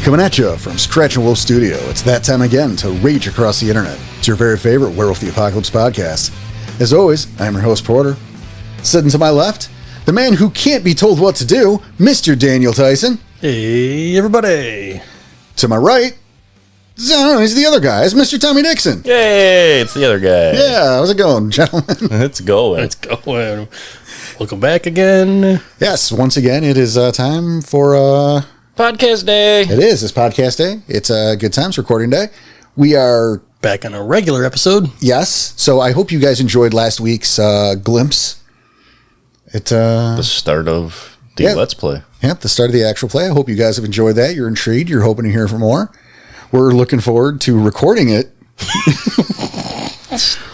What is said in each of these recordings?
Coming at you from Scratch and Wolf Studio, it's that time again to rage across the internet. It's your very favorite Werewolf the Apocalypse podcast. As always, I'm your host, Porter. Sitting to my left, the man who can't be told what to do, Mr. Daniel Tyson. Hey, everybody. To my right, he's the other guy. It's Mr. Tommy Dixon. Yay, it's the other guy. Yeah, how's it going, gentlemen? It's going. It's going. Welcome back again. Yes, once again, it is time for... Podcast day. It is. It's podcast day. It's good times, recording day. We are... Back on a regular episode. Yes. So I hope you guys enjoyed last week's glimpse. The start of the Let's Play. Yep, the start of the actual play. I hope you guys have enjoyed that. You're intrigued. You're hoping to hear for more. We're looking forward to recording it,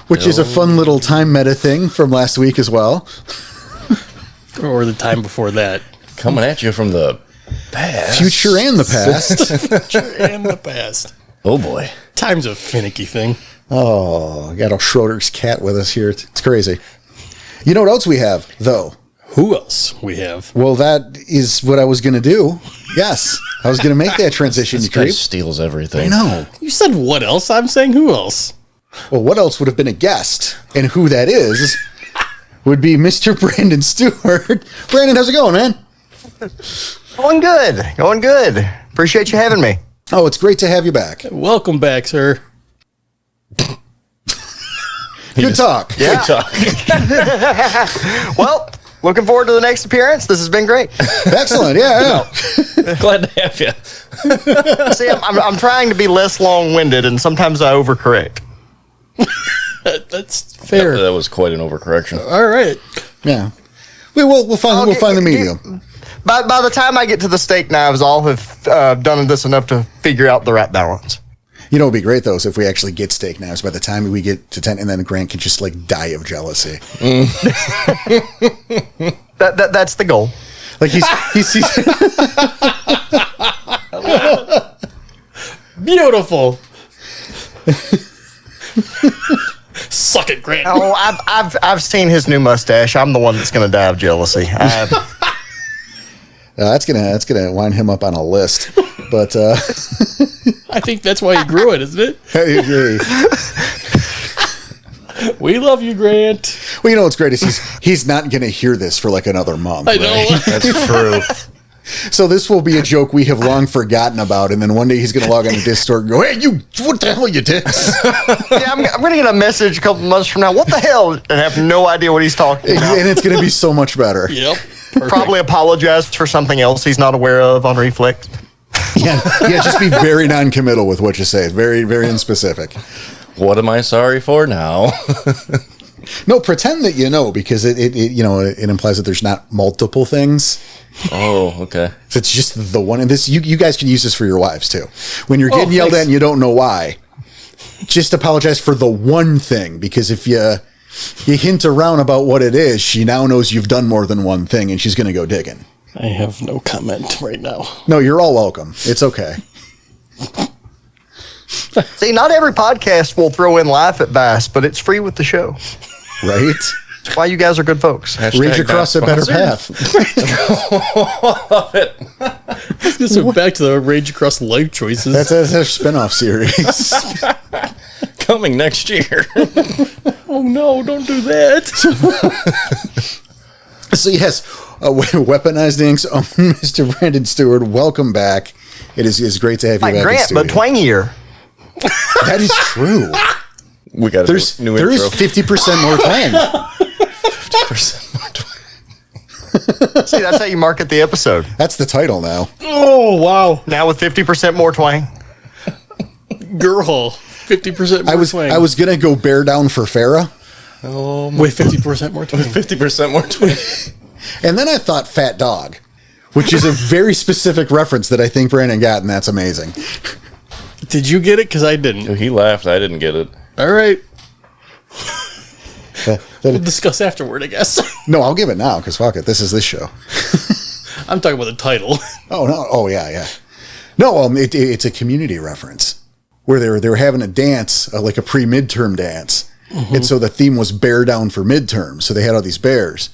which is a fun little time meta thing from last week as well. Or the time before that. Coming at you from the past. Future and the past. Future and the past. Oh, boy. Time's a finicky thing. Oh, got a Schroeder's cat with us here. It's crazy. You know what else we have, though? Who else we have? Well, that is what I was going to do. Yes. I was going to make that transition, This you guy creep. steals everything. I know. You said what else? I'm saying who else? Well, what else would have been a guest? And who that is would be Mr. Brandon Steward. Brandon, how's it going, man? Going good. Appreciate you having me. Oh, it's great to have you back. Welcome back, sir. Good talk. Yeah. Good talk. Well, looking forward to the next appearance. This has been great. Excellent. Yeah. Glad to have you. See, I'm trying to be less long-winded, and sometimes I overcorrect. That's fair. That was quite an overcorrection. All right. Yeah. We'll find the medium. By the time I get to the steak knives, I'll have done this enough to figure out the right balance. You know, it'd be great though is if we actually get steak knives by the time we get to 10, and then Grant can just like die of jealousy. That's the goal. Like he's Beautiful. Suck it, Grant. Oh, I've seen his new mustache. I'm the one that's going to die of jealousy. that's gonna wind him up on a list. But I think that's why he grew it, isn't it? hey. We love you, Grant. Well, you know what's great is he's not gonna hear this for like another month. I know. Right? That's true. So this will be a joke we have long forgotten about, and then one day he's going to log on to Discord and go, "Hey, what the hell you did?" Yeah, I'm going to get a message a couple months from now. What the hell? And have no idea what he's talking about. And it's going to be so much better. Yep. Perfect. Probably apologize for something else he's not aware of on Reflect. Yeah, just be very non-committal with what you say. Very, very unspecific. What am I sorry for now? No, pretend that you know, because it implies that there's not multiple things. Oh, okay. It's just the one. And this, you guys can use this for your wives too. When you're getting yelled thanks. at and you don't know why, just apologize for the one thing, because if you hint around about what it is, she now knows you've done more than one thing, and she's going to go digging. I have no comment right now. No, you're all welcome. It's okay. See, not every podcast will throw in life advice, but it's free with the show. Right? That's why you guys are good folks. Rage across a better path. Love it. This went back to the Rage Across Life Choices. That's a spin-off series. Coming next year. Oh no, don't do that. So yes, Weaponized Ink's own Mr. Brandon Steward, welcome back. It is great to have you Like back in Grant, studio. but twangier. That is true. We got There new is intro. 50% more twang. 50% more twang. See, that's how you market the episode. That's the title now. Oh wow. Now with 50% more twang. Gurahl. 50% more twang. I was gonna go bear down for Fera, with 50% more twang. 50% more twang. and then I thought fat dog, which is a very specific reference that I think Brandon got, and that's amazing. Did you get it? Because I didn't. He laughed. I didn't get it. All right. We'll discuss afterward, I guess. No, I'll give it now because fuck it, this is this show. I'm talking about the title. Oh no! Oh yeah. No, it's a community reference where they were having a dance, like a pre-midterm dance, and so the theme was bear down for midterm. So they had all these bears,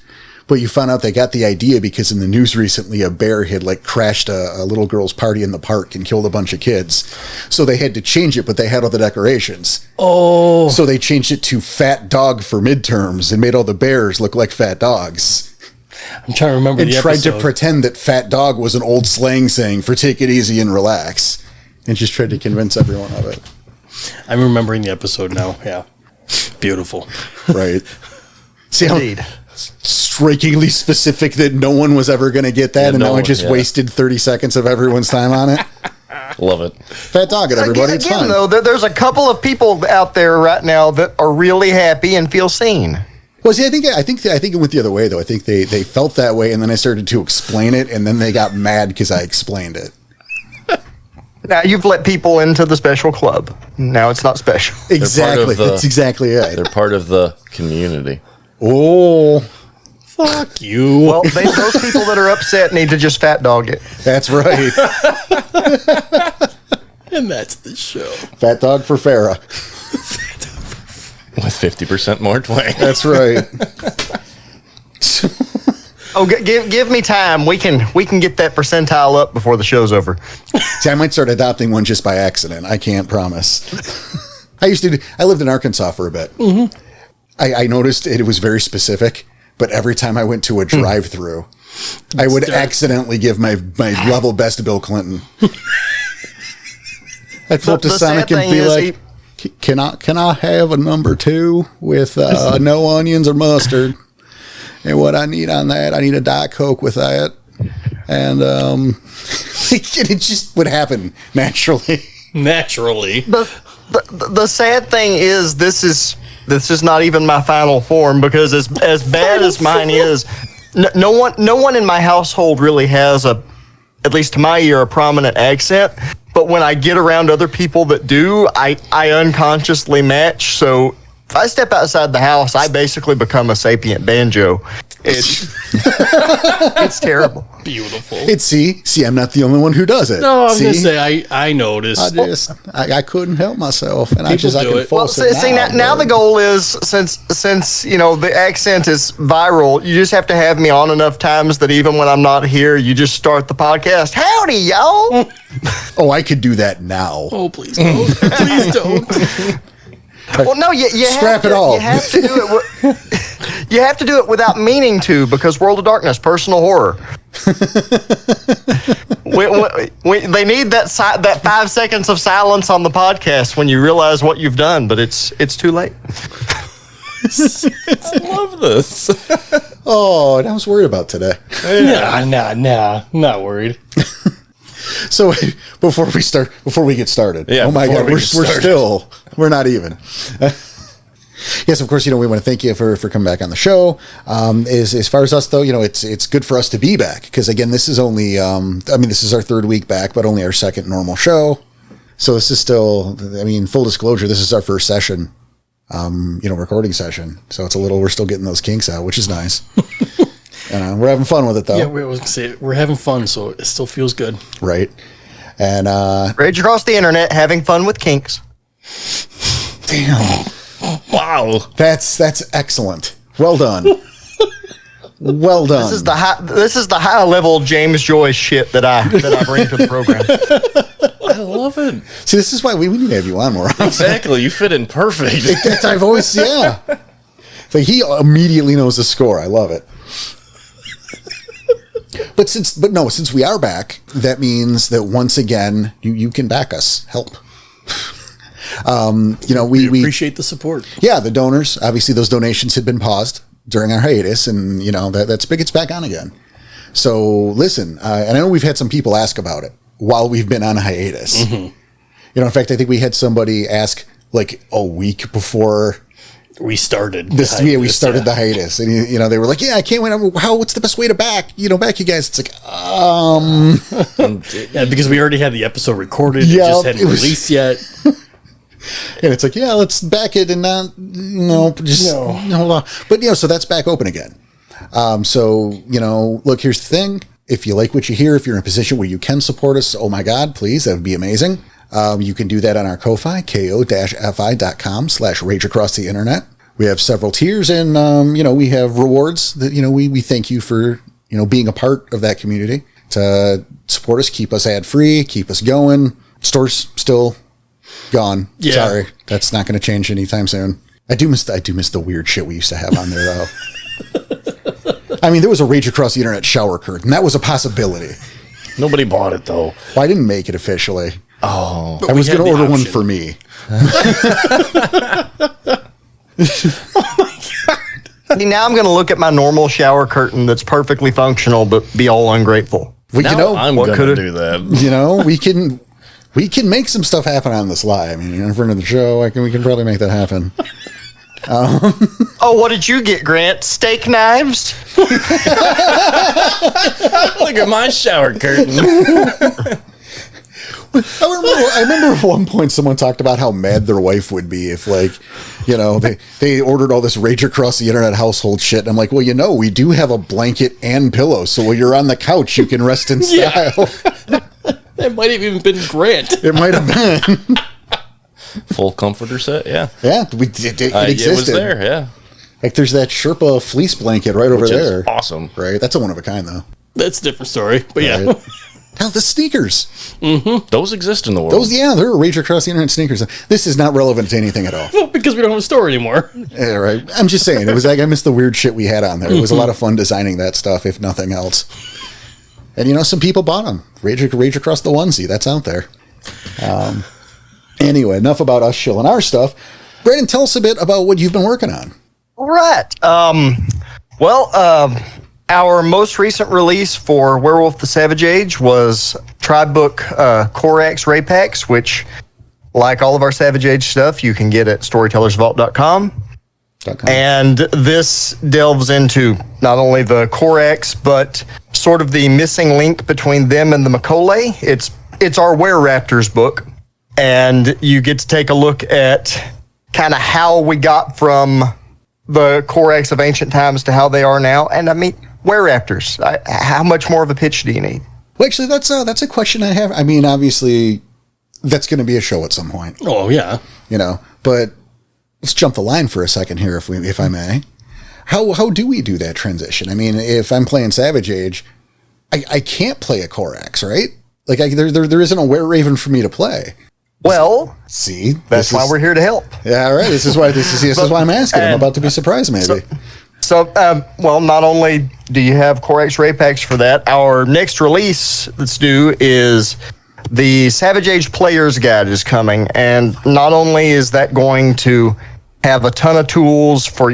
But you found out they got the idea because in the news recently, a bear had like crashed a little girl's party in the park and killed a bunch of kids. So they had to change it, but they had all the decorations. Oh. So they changed it to Fat Dog for midterms and made all the bears look like fat dogs. I'm trying to remember And the tried episode. to pretend that Fat Dog was an old slang saying for take it easy and relax. And just tried to convince everyone of it. I'm remembering the episode now. Yeah. Beautiful. Right. See how Indeed. strikingly specific that no one was ever going to get that, and no now I one- just yeah. wasted 30 seconds of everyone's time on it. Love it. Fat Dog it, everybody. It's Again, fine. though, there's a couple of people out there right now that are really happy and feel seen. Well, see, I think it went the other way, though. I think they felt that way, and then I started to explain it, and then they got mad because I explained it. Now you've let people into the special club. Now it's not special. Exactly. the- That's exactly it. They're part of the community. Oh, Fuck you. Well, those people that are upset need to just fat dog it. that's right. And that's the show. Fat Dog for Fera. With 50% more twang. That's right. Oh, give me time. We can get that percentile up before the show's over. See, I might start adopting one just by accident. I can't promise. I lived in Arkansas for a bit. Mm-hmm. I noticed it was very specific, but every time I went to a drive-through, I would accidentally give my level best to Bill Clinton. I'd pull up to The sad Sonic and thing be is like, can I have a number 2 with no onions or mustard? And what I need on that, I need a Diet Coke with that. And it just would happen naturally. Naturally. The sad thing is this is not even my final form, because as bad as mine is, no one in my household really has at least to my ear, a prominent accent. But when I get around other people that do, I unconsciously match. So if I step outside the house, I basically become a sapient banjo. It's terrible. Beautiful. See, I'm not the only one who does it. No, I was see? going to say, I noticed. I couldn't help myself, and I People do can it. force Well, it see, now the goal is, since the accent is viral, you just have to have me on enough times that even when I'm not here, you just start the podcast. Howdy, y'all. Oh, I could do that now. Oh, please don't. Please don't. Well, no, you Scrap have to, it all. You have to do it. You have to do it without meaning to, because World of Darkness, personal horror. They need that 5 seconds of silence on the podcast when you realize what you've done, but it's too late. I love this. Oh, and I was worried about today. Nah, not worried. So before we get started, Yeah, oh my before God, we we're get started. still, we're not even. Yes, of course, we want to thank you for coming back on the show. As far as us though, it's good for us to be back, because again, this is only, this is our 3rd week back, but only our 2nd normal show. So this is still, full disclosure, this is our 1st session, recording session. So it's we're still getting those kinks out, which is nice. We're having fun with it though. Yeah, I was going to say, we're having fun, so it still feels good. Right. And, Rage across the internet, having fun with kinks. damn. Wow. That's excellent. Well done. Well done. This is the high level James Joyce shit that I bring to the program. I love it. See, this is why we need to have you on more often. Exactly. You fit in perfect. I've always, yeah. Like he immediately knows the score. I love it. But since we are back, that means that once again you can back us, help. We appreciate the support. Yeah, the donors. Obviously, those donations had been paused during our hiatus, and that's big. It's back on again. So listen, and I know we've had some people ask about it while we've been on hiatus. Mm-hmm. In fact, I think we had somebody ask like a week before we started this. We started the hiatus, and they were like, "Yeah, I can't wait. What's the best way to back you guys?" It's like, yeah, because we already had the episode recorded. Yeah, it just hadn't released yet. And it's like, yeah, let's back it and not, hold on. But, so that's back open again. Look, here's the thing. If you like what you hear, if you're in a position where you can support us, oh my God, please, that would be amazing. You can do that on our Ko-Fi, ko-fi.com/rageacrosstheinternet. We have several tiers, and we have rewards that we thank you for being a part of that community to support us, keep us ad free, keep us going. Store's still gone. Yeah. Sorry, that's not going to change anytime soon. I do miss the weird shit we used to have on there though. I mean, there was a Rage Across the Internet shower curtain. That was a possibility. Nobody bought it though. Well, I didn't make it officially. Oh, I was going to order one for me. Now I'm going to look at my normal shower curtain that's perfectly functional, but be all ungrateful. Now I'm going to do that. We can make some stuff happen on this live. I mean, in front of the show, we can probably make that happen. Oh, what did you get, Grant? Steak knives? Look at my shower curtain. I remember at one point someone talked about how mad their wife would be if, they ordered all this Rage Across the Internet household shit. And I'm like, well, we do have a blanket and pillow, so when you're on the couch, you can rest in style. That might have even been Grant. It might have been. Full comforter set, yeah. Yeah, it existed. It was there, yeah. Like, there's that Sherpa fleece blanket right over Which is there. awesome. Right? That's a one of a kind, though. That's a different story, but yeah. Right. Hell, the sneakers. Mm-hmm. Those exist in the world. There are Rage Across the Internet sneakers. This is not relevant to anything at all. Well, because we don't have a store anymore. Yeah, right. I'm just saying, it was like I missed the weird shit we had on there. It was a lot of fun designing that stuff, if nothing else. And some people bought them. Rage Across the onesie. That's out there. Anyway, enough about us shilling our stuff. Brandon, tell us a bit about what you've been working on. All right. Our most recent release for Werewolf the Savage Age was Tribe Book Corax Ray Packs, which, like all of our Savage Age stuff, you can get at storytellersvault.com. And this delves into not only the Corax, but sort of the missing link between them and the Macaulay. It's our Wereraptors book, and you get to take a look at kind of how we got from the Corax of ancient times to how they are now. And I mean, Wereraptors, how much more of a pitch do you need? Well, actually, that's a question I have. I mean, obviously, that's going to be a show at some point. Oh, yeah. But let's jump the line for a second here, if I may. How do we do that transition? I mean, if I'm playing Savage Age, I can't play a Corax, right? Like, there isn't a Were-Raven for me to play. Well, see, that's why we're here to help. Yeah, all right. This is why I'm asking. I'm about to be surprised, maybe. Well, not only do you have Corax Ray Packs for that, our next release that's due is the Savage Age Player's Guide is coming, and not only is that going to have a ton of tools for,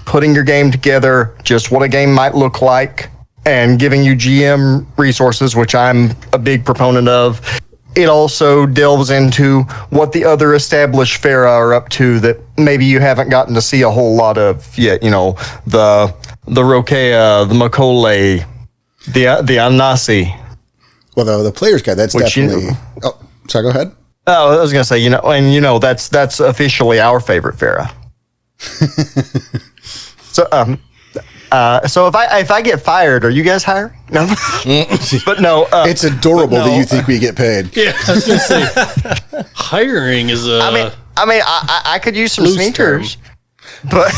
putting your game together, just what a game might look like, and giving you GM resources, which I'm a big proponent of. It also delves into what the other established Fera are up to that maybe you haven't gotten to see a whole lot of yet. The Rokea, the Macaulay, the Anasi. Well, the Player's Guide, that's definitely... Oh, sorry, go ahead. Oh, I was going to say, that's officially our favorite Fera. So if I get fired, are you guys hiring? No, but no. It's adorable that you think we get paid. Yeah, I was gonna say hiring is a. I could use some sneakers, but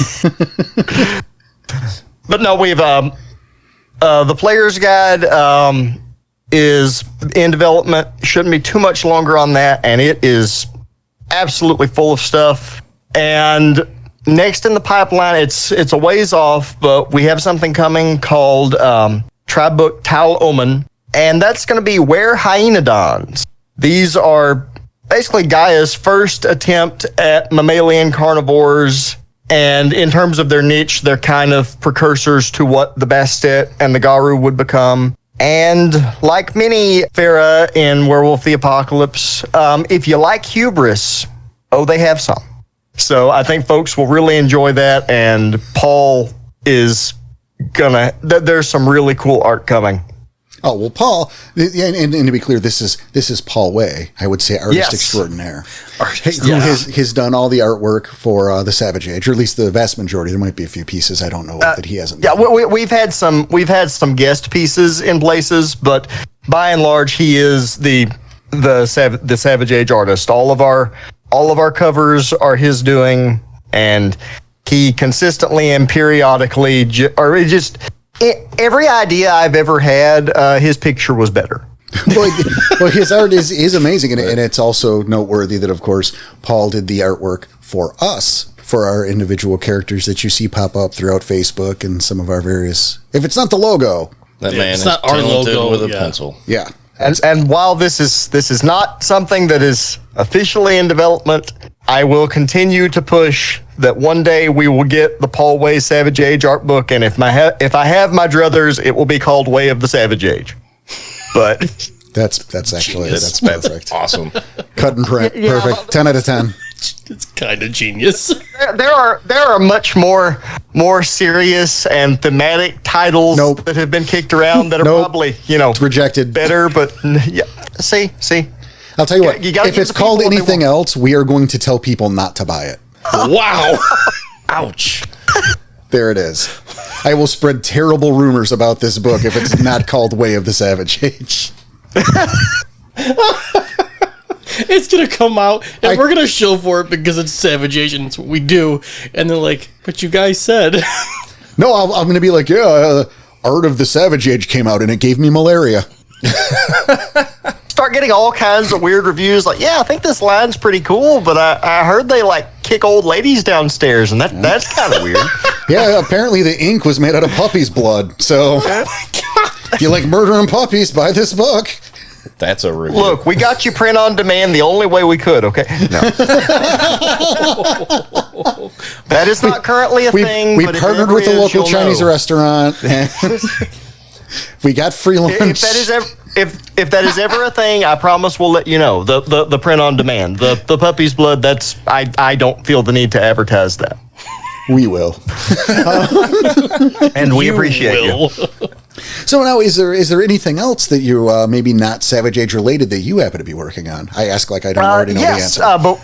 no, we've the Player's Guide is in development. Shouldn't be too much longer on that, and it is absolutely full of stuff. And next in the pipeline, it's a ways off, but we have something coming called Tribe Book Tal Omen, and that's going to be Were Hyenodons. These are basically Gaia's first attempt at mammalian carnivores, and in terms of their niche, they're kind of precursors to what the Bastet and the Garu would become. And like many Fera in Werewolf the Apocalypse, if you like hubris, they have some. So I think folks will really enjoy that, and Paul is there's some really cool art coming. Oh, well, Paul, and to be clear, this is Paul Way, I would say artist extraordinaire, who has done all the artwork for the Savage Age, or at least the vast majority. There might be a few pieces I don't know that he hasn't done. Yeah, we've had some guest pieces in places, but by and large, he is the Savage Age artist. All of our covers are his doing, and he consistently and periodically, every idea I've ever had, his picture was better. well, his art is amazing, and it's also noteworthy that, of course, Paul did the artwork for us, for our individual characters that you see pop up throughout Facebook and some of our various. If it's not the logo, that man is not our talented logo, with a yeah. pencil. yeah. And while this is not something that is officially in development, I will continue to push that one day we will get the Paul Way Savage Age art book, and if I have my druthers, it will be called Way of the Savage Age. But That's actually Genius. that's perfect. Awesome. Cut and print, Yeah. perfect. 10 out of 10. It's kind of genius. there are much more serious and thematic titles Nope. that have been kicked around that are Nope. probably Rejected. better, but yeah. See. I'll tell you what. You gotta If give it's the people called what they anything want. else, we are going to tell people not to buy it. Wow. Ouch. There it is. I will spread terrible rumors about this book if it's not called Way of the Savage Age. It's going to come out, and we're going to show for it because it's Savage Age, and it's what we do. And they're like, but you guys said. No, I'm going to be like, Art of the Savage Age came out and it gave me malaria. Start getting all kinds of weird reviews like, yeah, I think this line's pretty cool, but I heard they like kick old ladies downstairs, and that's kind of weird. Yeah, apparently the ink was made out of puppy's blood. So if you like murdering puppies, buy this book. That's a review. Look, we got you print on demand the only way we could, okay? No. That is not currently a thing. We but if it partnered ever with a is, local you'll Chinese know. restaurant. We got free lunch. If that is ever, if that is ever a thing, I promise we'll let you know. The print on demand, the puppy's blood. That's I don't feel the need to advertise that, We will. and we appreciate you. So now, is there anything else that you maybe not Savage Age related that you happen to be working on? I ask like I don't already know Yes, the answer.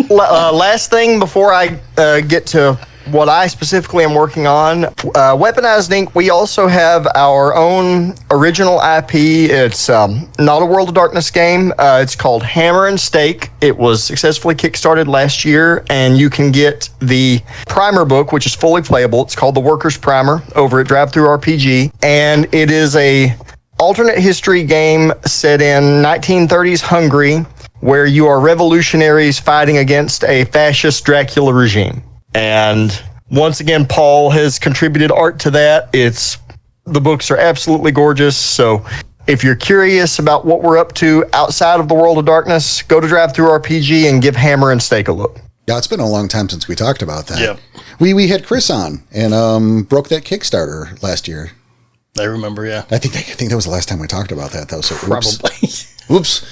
but last thing before I get to what I specifically am working on, Weaponized Ink, we also have our own original IP. It's not a World of Darkness game. It's called Hammer and Stake. It was successfully kickstarted last year, and you can get the primer book, which is fully playable. It's called The Workers Primer over at DriveThruRPG, and it is a alternate history game set in 1930s Hungary, where you are revolutionaries fighting against a fascist Dracula regime. And once again, Paul has contributed art to that. The books are absolutely gorgeous. So if you're curious about what we're up to outside of the World of Darkness, go to DriveThruRPG and give Hammer and Stake a look. Yeah, it's been a long time since we talked about that. Yeah. We had Chris on and broke that Kickstarter last year. I remember, yeah. I think that was the last time we talked about that though. So oops. Probably. Oops.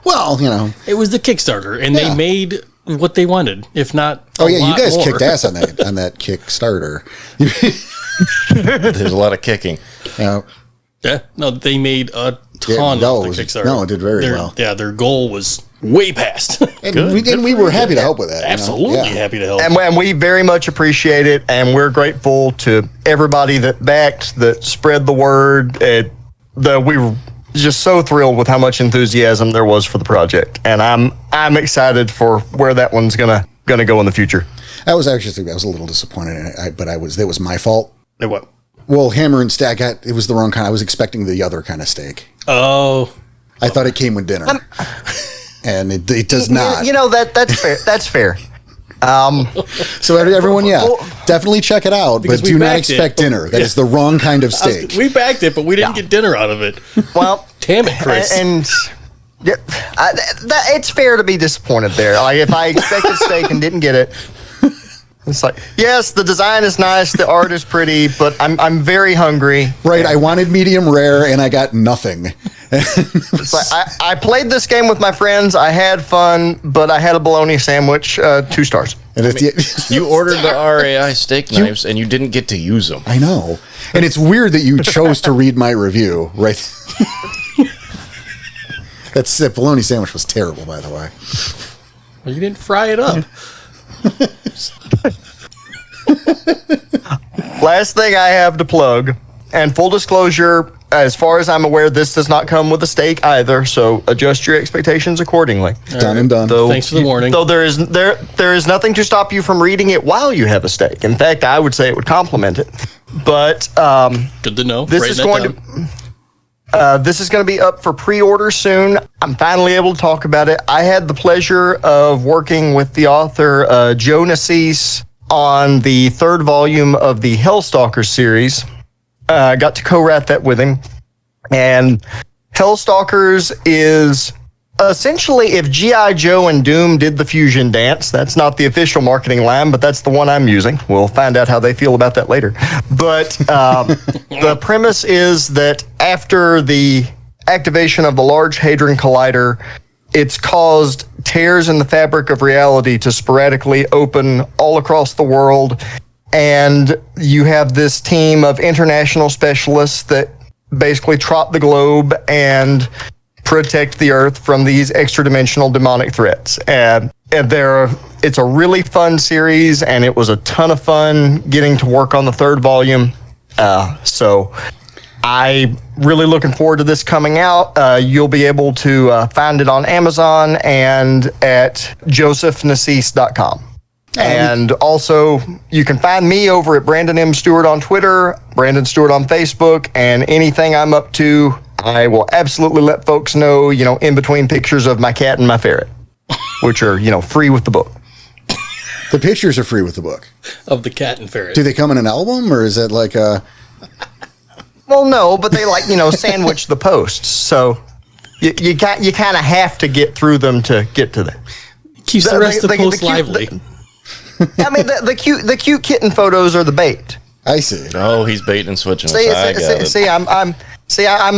Well, It was the Kickstarter, and Yeah. they made what they wanted, if not Oh yeah, you guys more. kicked ass on that Kickstarter. There's a lot of kicking. Yeah. Yeah, no, they made a Yeah, ton no, of it was- the Kickstarter. no, it did very well. Yeah, their goal was way past. And we were happy to help with that. Absolutely Yeah. happy to help. And we very much appreciate it, and we're grateful to everybody that backed, that spread the word. We were just so thrilled with how much enthusiasm there was for the project, and I'm excited for where that one's gonna go in the future. I was a little disappointed in it, but it was my fault. Hey, what? Well, Hammer and Stack, it was the wrong kind. I was expecting the other kind of steak. Oh, I thought it came with dinner, and it does not. That's fair. That's fair. So everyone, definitely check it out, Because but we do not backed it, expect but- dinner. That is the wrong kind of steak. we backed it, but we didn't get dinner out of it. Well, Damn it, Chris. and yeah, it's fair to be disappointed there. Like if I expected steak and didn't get it, it's like, yes, the design is nice, the art is pretty, but I'm very hungry. Right, I wanted medium rare, and I got nothing. It's like, I played this game with my friends. I had fun, but I had a bologna sandwich, 2 stars. And it's You ordered the RAI steak knives and you didn't get to use them. I know, and it's weird that you chose to read my review, right? That bologna sandwich was terrible, by the way. Well, you didn't fry it up. Last thing I have to plug, and full disclosure, as far as I'm aware, this does not come with a stake either, so adjust your expectations accordingly. Done and done. Thanks for the warning. Though there is nothing to stop you from reading it while you have a stake. In fact, I would say it would complement it. But good to know. This is going to be up for pre-order soon. I'm finally able to talk about it. I had the pleasure of working with the author Joe Nassis on the 3rd volume of the Hellstalkers series. I got to co-write that with him. And Hellstalkers is essentially if G.I. Joe and Doom did the fusion dance. That's not the official marketing line, but that's the one I'm using. We'll find out how they feel about that later. But the premise is that after the activation of the Large Hadron Collider, it's caused tears in the fabric of reality to sporadically open all across the world. And you have this team of international specialists that basically trot the globe and protect the Earth from these extra-dimensional demonic threats. And it's a really fun series, and it was a ton of fun getting to work on the 3rd volume. So I'm really looking forward to this coming out. You'll be able to find it on Amazon and at josephnasis.com. And also, you can find me over at Brandon M. Stewart on Twitter, Brandon Stewart on Facebook, and anything I'm up to, I will absolutely let folks know, in between pictures of my cat and my ferret, which are, free with the book. The pictures are free with the book. Of the cat and ferret. Do they come in an album, or is it like a... Well, no, but they sandwich the posts. So you kind of have to get through them to get to them. Keeps the rest of the post lively. The cute kitten photos are the bait. I see. Oh, he's bait and switching. I'm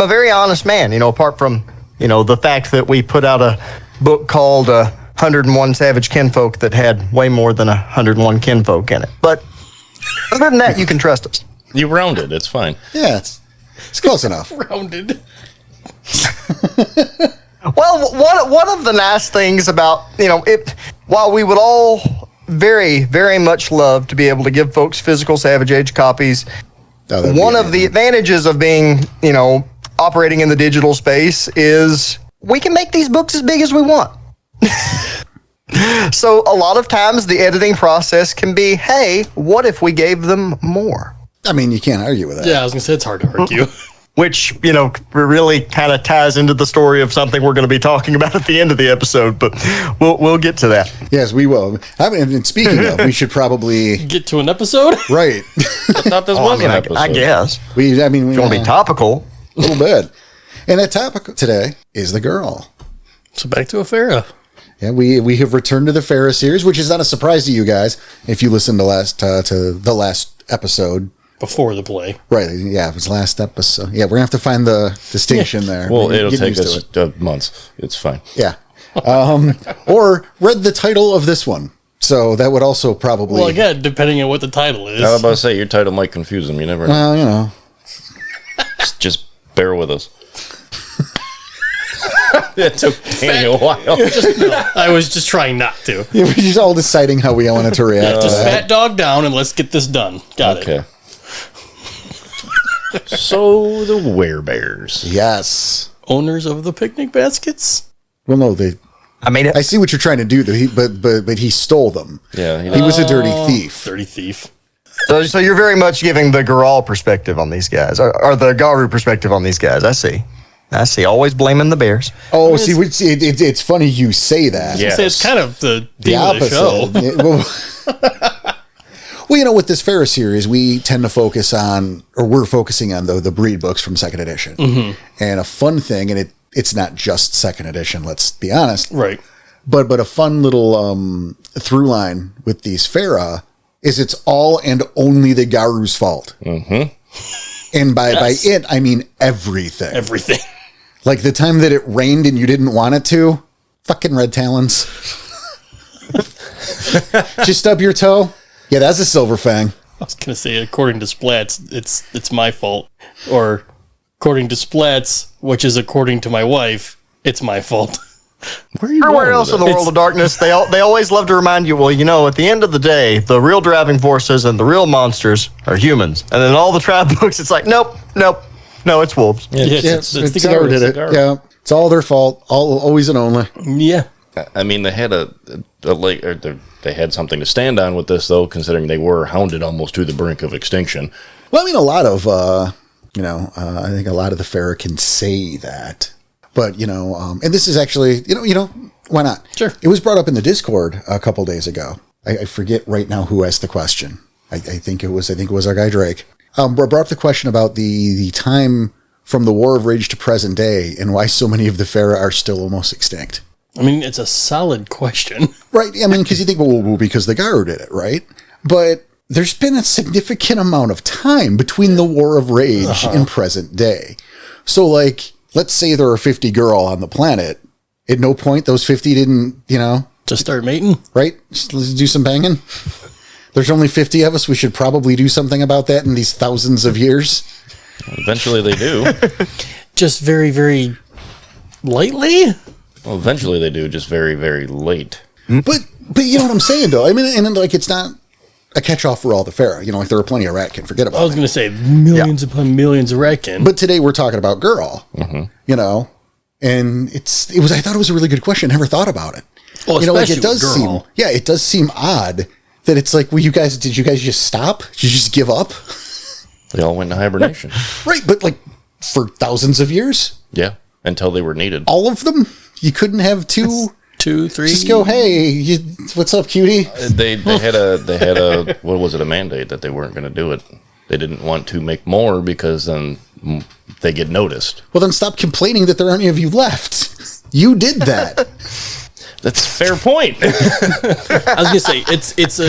a very honest man, apart from, the fact that we put out a book called 101 Savage Kinfolk that had way more than 101 kinfolk in it. But other than that, you can trust us. You rounded. It's fine. Yeah, it's close enough. Rounded. Well, one of the nice things about, while we would all very, very much love to be able to give folks physical Savage Age copies, one of the advantages of being, operating in the digital space is we can make these books as big as we want. So a lot of times the editing process can be, hey, what if we gave them more? I mean, you can't argue with that. Yeah, I was going to say it's hard to argue. Which, really kind of ties into the story of something we're going to be talking about at the end of the episode, but we'll get to that. Yes, we will. I mean, and speaking of, we should probably... Get to an episode? Right. I thought this was an episode. I guess. We want to be topical. A little bit. And that topic today is the girl. So back to a Fera. Yeah, we have returned to the Fera series, which is not a surprise to you guys if you listened to the last episode. Before the play. Right, yeah, it was last episode. Yeah, we're going to have to find the distinction there. Well, it'll take us months. It's fine. Yeah. Or read the title of this one. So that would also probably... Well, again, depending on what the title is. I was about to say, your title might confuse them. You never know. Well, Just bear with us. It took Danny a while. I was just trying not to. Yeah, we're just all deciding how we wanted to react to Just that. fat dog down and let's get this done. Got it. Okay. So the Werebears. Yes. Owners of the picnic baskets? Well, no, I see what you're trying to do, but he stole them. Yeah. He was a dirty thief. Dirty thief. So you're very much giving the Gurahl perspective on these guys, or the Garu perspective on these guys. I see. Always blaming the Bears. Oh, see, it's funny you say that. Yeah. It's kind of the theme of the show. Well, with this Fera series, we tend to focus on, or we're focusing on the breed books from second edition. Mm-hmm. And a fun thing, and it's not just second edition, let's be honest. Right. But a fun little through line with these Fera is it's all and only the Garu's fault. Mm-hmm. And by it, I mean everything. Everything. Like the time that it rained and you didn't want it to. Fucking red talons. Just stub your toe. Yeah, that's a silver fang. I was going to say, according to Splats, it's my fault. Or according to Splats, which is according to my wife, it's my fault. Everywhere else in the world of darkness, they always love to remind you, well, at the end of the day, the real driving forces and the real monsters are humans. And in all the tribe books, it's like, nope. No, it's wolves. It's the the Garu did it. Garu. Yeah, it's all their fault. Always and only. Yeah. I mean, they had a lake, or they had something to stand on with this, though, considering they were hounded almost to the brink of extinction. Well, I mean, a lot of I think a lot of the Fera can say that, but and this is actually why not? Sure. It was brought up in the Discord a couple days ago. I forget right now who asked the question. I think it was our guy Drake. Brought up the question about the time from the War of Rage to present day and why so many of the Fera are still almost extinct. I mean, it's a solid question. Right. I mean, because you think, well, because the Garu did it, right? But there's been a significant amount of time between the War of Rage and present day. So, like, let's say there are 50 Gurahl on the planet. At no point those 50 didn't, Just start mating? right? Just let's do some banging. There's only 50 of us. We should probably do something about that in these thousands of years. Eventually they do. Just very, very lightly? Well, eventually they do, just very, very late. But you know what I'm saying, though? I mean, and like, it's not a catch-all for all the Fera. Like, there are plenty of Ratkin. Forget about it. I was going to say millions upon millions of Ratkin. But today we're talking about Gurahl, and I thought it was a really good question. I never thought about it. Well, It especially does seem odd that it's like, well, did you guys just stop? Did you just give up? They all went into hibernation. Right. But like for thousands of years, Yeah, until they were needed. all of them, you couldn't have two. 2, 3. Just go, hey, what's up, cutie? They had a what was it, a mandate that they weren't going to do it. They didn't want to make more because then they get noticed. Well, then stop complaining that there aren't any of you left. You did that. That's a fair point. I was going to say, it's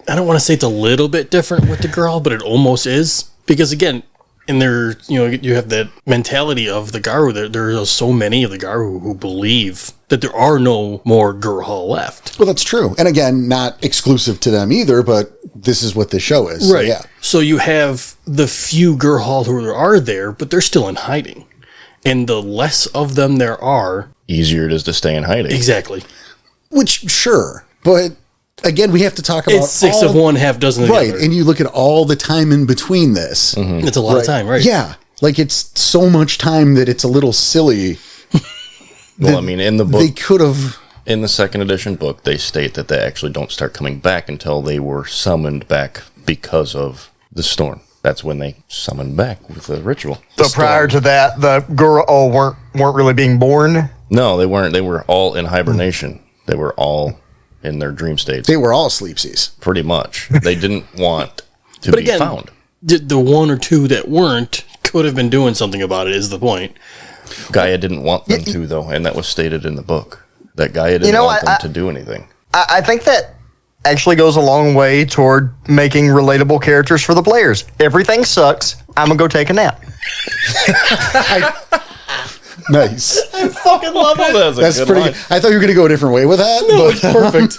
I don't want to say it's a little bit different with the Gurahl, but it almost is. Because again, in there, you have that mentality of the Garu. There are so many of the Garu who believe that there are no more Gurahl left. Well, that's true. And again, not exclusive to them either, but this is what the show is. Right. So, yeah. So you have the few Gurahl who are there, but they're still in hiding. And the less of them there are... Easier it is to stay in hiding. Exactly. Which, sure. But again, we have to talk about... It's 6 of one, half dozen of the right, other. and you look at all the time in between this. It's a lot of time, right? Yeah, like it's so much time that it's a little silly. Well, I mean, in the book, They could have... in the second edition book, they state that they actually don't start coming back until they were summoned back because of the storm. That's when they summoned back with the ritual. So prior to that, the Gurahl weren't really being born. No, they weren't. They were all in hibernation. They were all in their dream states. They were all sleepsies. Pretty much. They didn't want to be found. The one or two that weren't could have been doing something about it, is the point. Gaia didn't want them to, though, and that was stated in the book. That Gaia didn't want them to do anything. I think that actually goes a long way toward making relatable characters for the players. Everything sucks. I'm going to go take a nap. Nice. I fucking love it. That's pretty good. I thought you were going to go a different way with that. No, but it's perfect.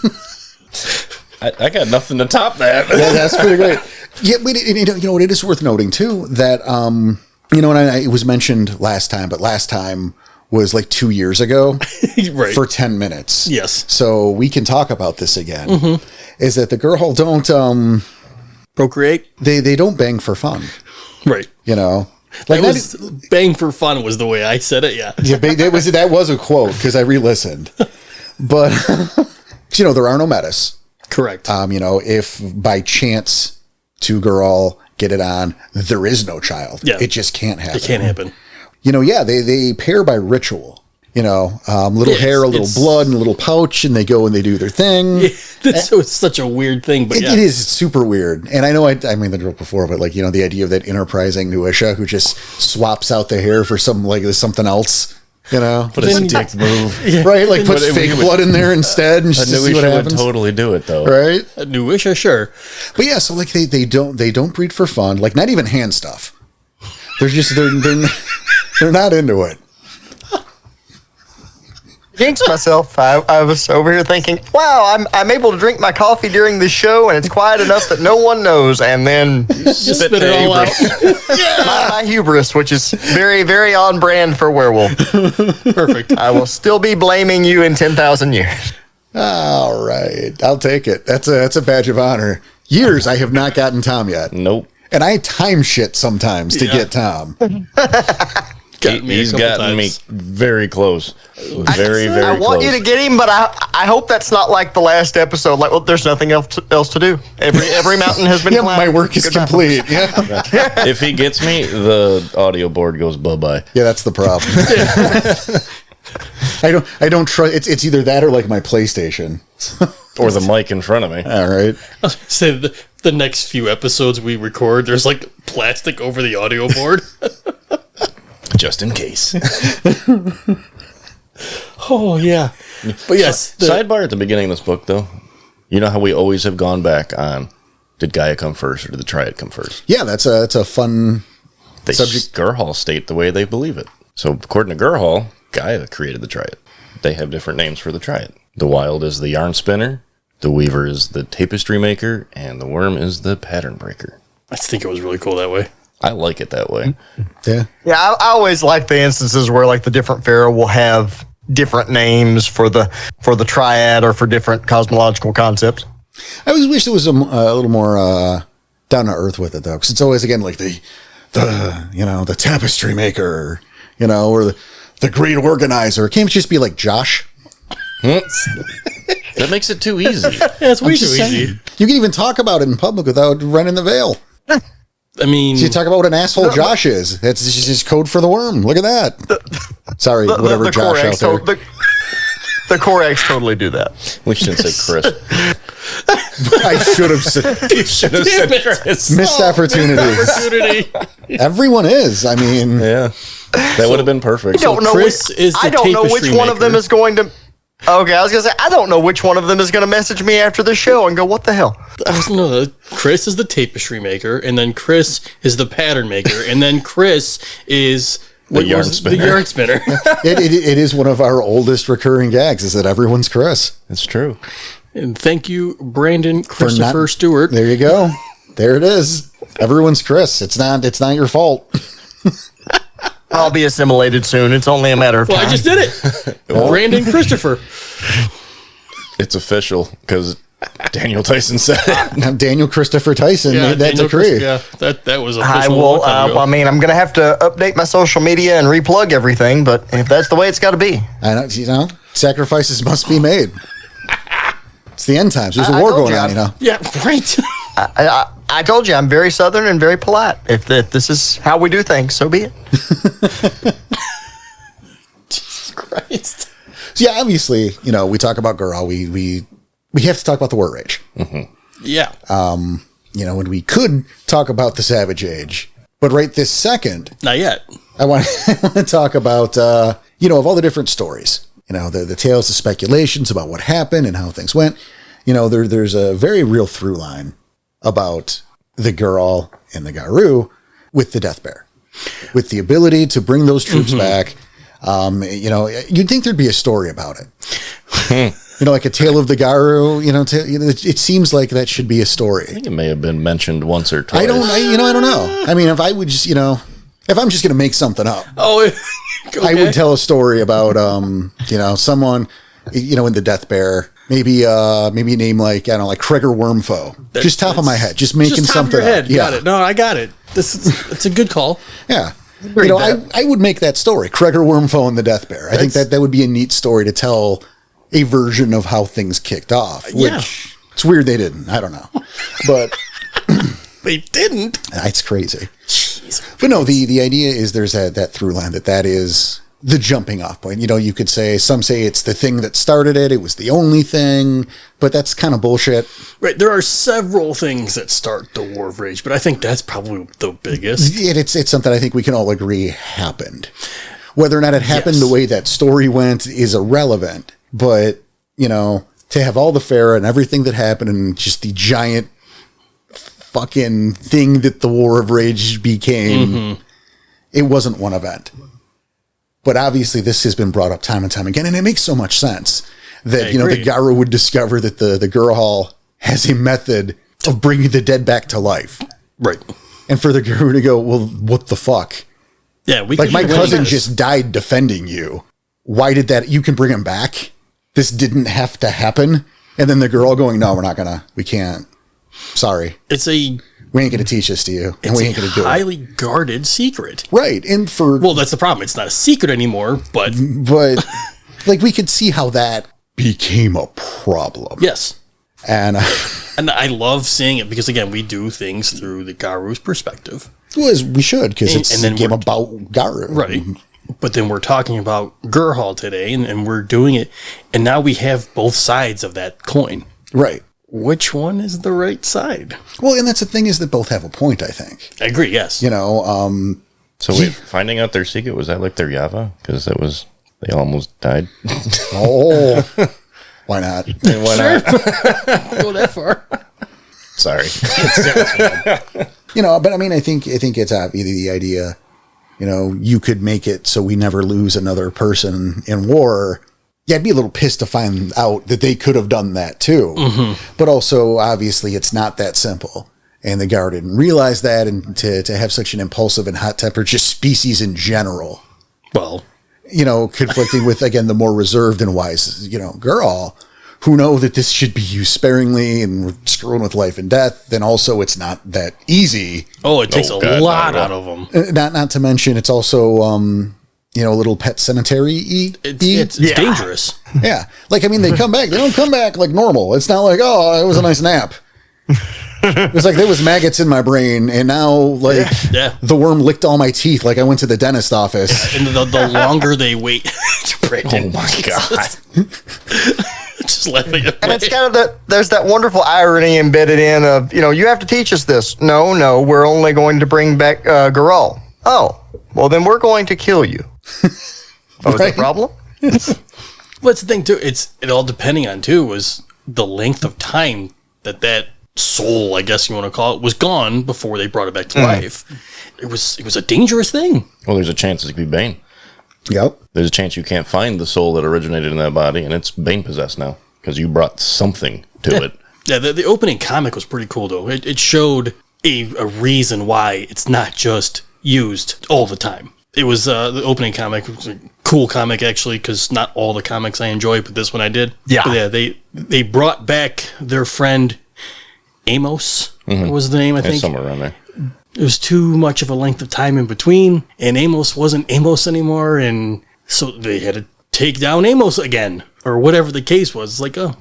I got nothing to top that. yeah, that's pretty great. Yeah, but it is worth noting, too, that, and it was mentioned last time, but last time was like 2 years ago Right. for 10 minutes. Yes. So we can talk about this again. Is that the Gurahl don't Procreate? they don't bang for fun. Right. Like That was bang for fun was the way I said it, yeah. yeah, that was a quote because I re-listened. But there are no metas. Correct. If by chance two Gurahl get it on, there is no child. Yeah. It just can't happen. It can't happen. They pair by ritual. Little hair, a little blood, and a little pouch, and they go and they do their thing. So it's such a weird thing, but It is. It's super weird. And I know I mean the joke before, but the idea of that enterprising Nuisha who just swaps out the hair for something else. But it's a dick move. Yeah. Right? Like puts fake blood in there instead and just to see what would happens. totally do it, though. Right? A new wish, sure. But yeah, so like they don't breed for fun, like not even hand stuff. They're not into it. Jinx myself. I was over here thinking, wow, I'm able to drink my coffee during the show, and it's quiet enough that no one knows. And then Just spit it all out. my hubris, which is very, very on brand for werewolf. Perfect. I will still be blaming you in 10,000 years. All right, I'll take it. That's a badge of honor. Years I have not gotten Tom yet. Nope. And I time shit sometimes to get Tom. He's gotten me very close. Very close. I want you to get him, but I hope that's not like the last episode. Like, well, there's nothing else to do. Every mountain has been climbed. My work is complete. Yeah. If he gets me, the audio board goes bye-bye. Yeah, that's the problem. I don't trust. It's either that or like my PlayStation. Or the mic in front of me. All right. I was gonna say the next few episodes we record, there's like plastic over the audio board. Just in case. Oh, yeah. But yes. Sidebar at the beginning of this book, though. You know how we always have gone back on, did Gaia come first or did the Triad come first? Yeah, that's a fun subject. Gurahl state the way they believe it. So according to Gurahl, Gaia created the Triad. They have different names for the Triad. The Wild is the yarn spinner, the Weaver is the tapestry maker, and the Worm is the pattern breaker. I think it was really cool that way. I like it that way. Yeah. Yeah, I always like the instances where like the different Fera will have different names for the Triad or for different cosmological concepts. I always wish there was a little more down to earth with it though, because it's always again like the tapestry maker, or the great organizer. It can't just be like Josh. That makes it too easy. Yeah, it's way too easy. You can even talk about it in public without running the veil. I mean, So you talk about what an asshole Josh is. That's just code for the Worm. Look at that. Sorry, whatever the Josh out there. The Corax totally do that. We shouldn't say Chris. I should have said. You should have said Chris. Missed opportunities. Everyone is. I mean, Yeah. That would have been perfect. I don't know Chris is the I don't know which tapestry one of them maker. is going to. Okay, I was gonna say I don't know which one of them is gonna message me after the show and go, "What the hell?" Chris is the tapestry maker, and then Chris is the pattern maker, and then Chris is The yarn spinner. The yarn spinner. it is one of our oldest recurring gags is that everyone's Chris. It's true. And thank you, Brandon Christopher Stewart. There you go. There it is. Everyone's Chris. It's not your fault. I'll be assimilated soon. It's only a matter of time. Well, I just did it. Brandon Christopher. It's official because Daniel Tyson said it. Now, Daniel Christopher Tyson made that Daniel decree. Yeah, that was official. I a long will. time ago. I mean, I'm gonna have to update my social media and replug everything. But if that's the way it's got to be, I know, sacrifices must be made. It's the end times. There's a I war told going you, on, Yeah, right. I told you I'm very Southern and very polite. If this is how we do things, so be it. Jesus Christ. So yeah, obviously, we talk about Gurahl. We have to talk about the War Rage. Mm-hmm. Yeah. When we could talk about the Savage Age, but right this second, Not yet. I want to talk about of all the different stories. The tales, the speculations about what happened and how things went. There's a very real through line about the Gurahl and the Garou with the Death Bear, with the ability to bring those troops back. You'd think there'd be a story about it. Like a tale of the Garou. It seems like that should be a story. I think it may have been mentioned once or twice. I don't know. I mean, if I would just, if I'm just going to make something up, Oh, I would tell a story about, someone, in the Death Bear. Maybe a name like like Kreger Wormfoe. Just top of my head, just making just top of something your head. up. Yeah. Got it. No, I got it. It's a good call. Yeah. I would make that story, Kreger Wormfoe and the Death Bear. I think that would be a neat story to tell a version of how things kicked off. Which it's weird they didn't. I don't know, but They didn't. it's crazy. Jeez. But no, the idea is there's that through line that is the jumping off point. You could say, some say it's the thing that started it. It was the only thing, but that's kind of bullshit. Right. There are several things that start the War of Rage, but I think that's probably the biggest. It's something I think we can all agree happened. Whether or not it happened Yes. the way that story went is irrelevant. But, to have all the Fera and everything that happened and just the giant fucking thing that the War of Rage became, it wasn't one event. But obviously this has been brought up time and time again, and it makes so much sense that, the Garou would discover that the Gurahl has a method of bringing the dead back to life. Right. And for the Garou to go, well, what the fuck? Yeah, we Like, my can cousin this. just died defending you. Why did that? You can bring him back? This didn't have to happen? And then the girl going, no, we can't. Sorry. We ain't going to teach this to you, and we ain't going to do it. Highly guarded secret. Right. And Well, that's the problem. It's not a secret anymore, but like, we could see how that became a problem. yes. And I love seeing it because, again, we do things through the Garu's perspective. well, as we should, because it's And then a game we're- about Garu. Right. But then we're talking about Gurahl today, and we're doing it, and now we have both sides of that coin. Right. Which one is the right side? Well, and that's the thing, is that both have a point, I think. I agree, yes. You know, So wait, finding out their secret, was that like their Yava? Because they almost died. oh, why not? And why not? Go that far. Sorry. You know, but I mean, I think it's either the idea, you know, you could make it so we never lose another person in war. Yeah, I'd be a little pissed to find out that they could have done that too. Mm-hmm. But also, obviously, it's not that simple. And the Gar didn't realize that, and to have such an impulsive and hot-tempered just species in general, Well, you know, conflicting with, again, the more reserved and wise, you know, Gurahl, who know that this should be used sparingly and we're screwing with life and death. Then also, it's not that easy. it takes Oh, a God, lot not at out all. of them. Not to mention, it's also, you know, a little pet cemetery-y. It's dangerous. Yeah. Like, I mean, they come back. They don't come back like normal. It's not like, oh, it was a nice nap. It's like there was maggots in my brain, and now, like, Yeah. the worm licked all my teeth like I went to the dentist office. And the longer they wait to break Oh in. my God. Just laughing at And it's kind of there's that wonderful irony embedded in of, you know, you have to teach us this. No, we're only going to bring back Gurahl. Oh, well, then we're going to kill you. Oh, is that Right. a problem? What's the thing too? It all depending on too was the length of time that soul, I guess you want to call it, was gone before they brought it back to life. It was a dangerous thing. Well, there's a chance it could be Bane. Yep. There's a chance you can't find the soul that originated in that body, and it's Bane possessed now because you brought something to it. Yeah, the opening comic was pretty cool though. It showed a reason why it's not just used all the time. It was the opening comic. It was a cool comic actually, because not all the comics I enjoy, but this one I did. Yeah. But yeah, they brought back their friend Amos. Was the name I It's think. somewhere around there. It was too much of a length of time in between, and Amos wasn't Amos anymore, and so they had to take down Amos again, or whatever the case was. It's like, oh,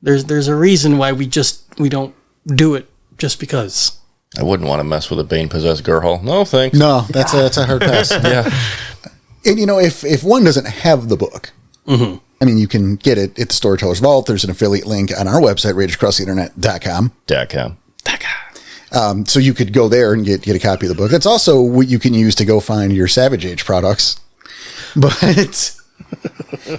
there's a reason why we don't do it just because. I wouldn't want to mess with a Bane possessed Gurahl. No, thanks. No, that's a hard pass. Yeah. And, you know, if one doesn't have the book, I mean, you can get it at the Storyteller's Vault. There's an affiliate link on our website, rageacrosstheinternet.com. Dacam. So you could go there and get a copy of the book. That's also what you can use to go find your Savage Age products. But,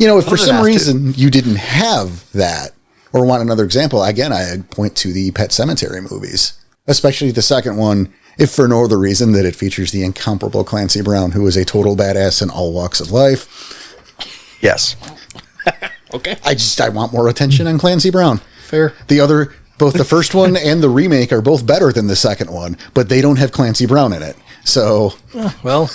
you know, if for some reason you didn't have that or want another example, again, I point to the Pet Sematary movies, especially the second one, if for no other reason that it features the incomparable Clancy Brown, who is a total badass in all walks of life. Yes. Okay, I want more attention on Clancy Brown. fair. Both the first one and the remake are both better than the second one, but they don't have Clancy Brown in it. So, Well,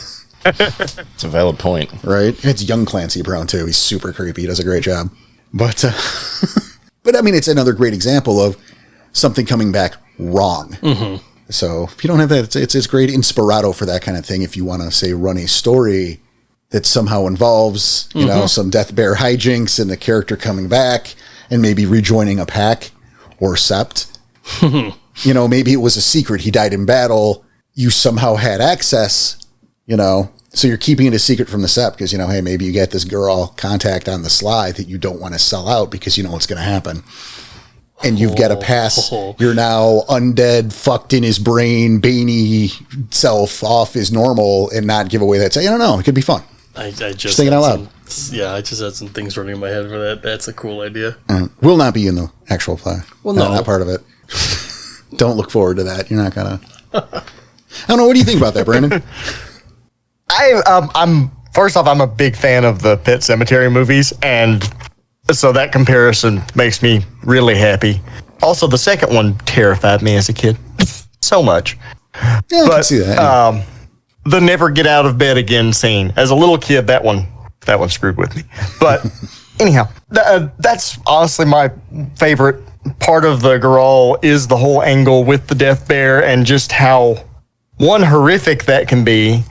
It's a valid point. right? It's young Clancy Brown too. He's super creepy. He does a great job. But, but I mean, it's another great example of something coming back wrong. So if you don't have that, it's great inspirato for that kind of thing. If you want to say run a story that somehow involves, you know, some Death Bear hijinks and the character coming back and maybe rejoining a pack or sept. You know, maybe it was a secret. He died in battle. You somehow had access, you know, so you're keeping it a secret from the sept because, you know, hey, maybe you get this girl contact on the sly that you don't want to sell out because you know what's going to happen. And you've got to pass your now undead, fucked in his brain, Baney self off as normal and not give away that. I don't know. It could be fun. I just thinking had out loud. I just had some things running in my head for that. That's a cool idea. Will not be in the actual play. Well, no. Not part of it. Don't look forward to that. You're not going to. I don't know. What do you think about that, Brandon? I'm first off, I'm a big fan of the Pet Sematary movies, and so that comparison makes me really happy. Also, the second one terrified me as a kid so much. Yeah, I can see that. Yeah. The never get out of bed again scene. As a little kid, that one screwed with me. But anyhow, that's honestly my favorite part of the Gurahl is the whole angle with the death bear and just how, one, horrific that can be,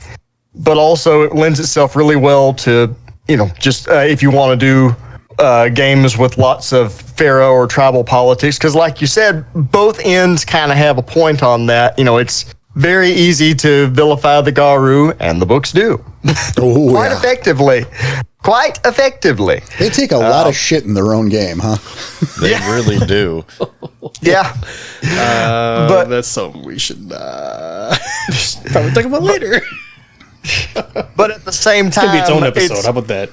but also it lends itself really well to, just if you want to do games with lots of Fera or tribal politics, because like you said, both ends kind of have a point on that. It's very easy to vilify the Garou, and the books do. Quite effectively. They take a lot of shit in their own game, huh? They really do. Yeah. But that's something we should probably talk about later. But at the same time, It's gonna be its own episode. How about that?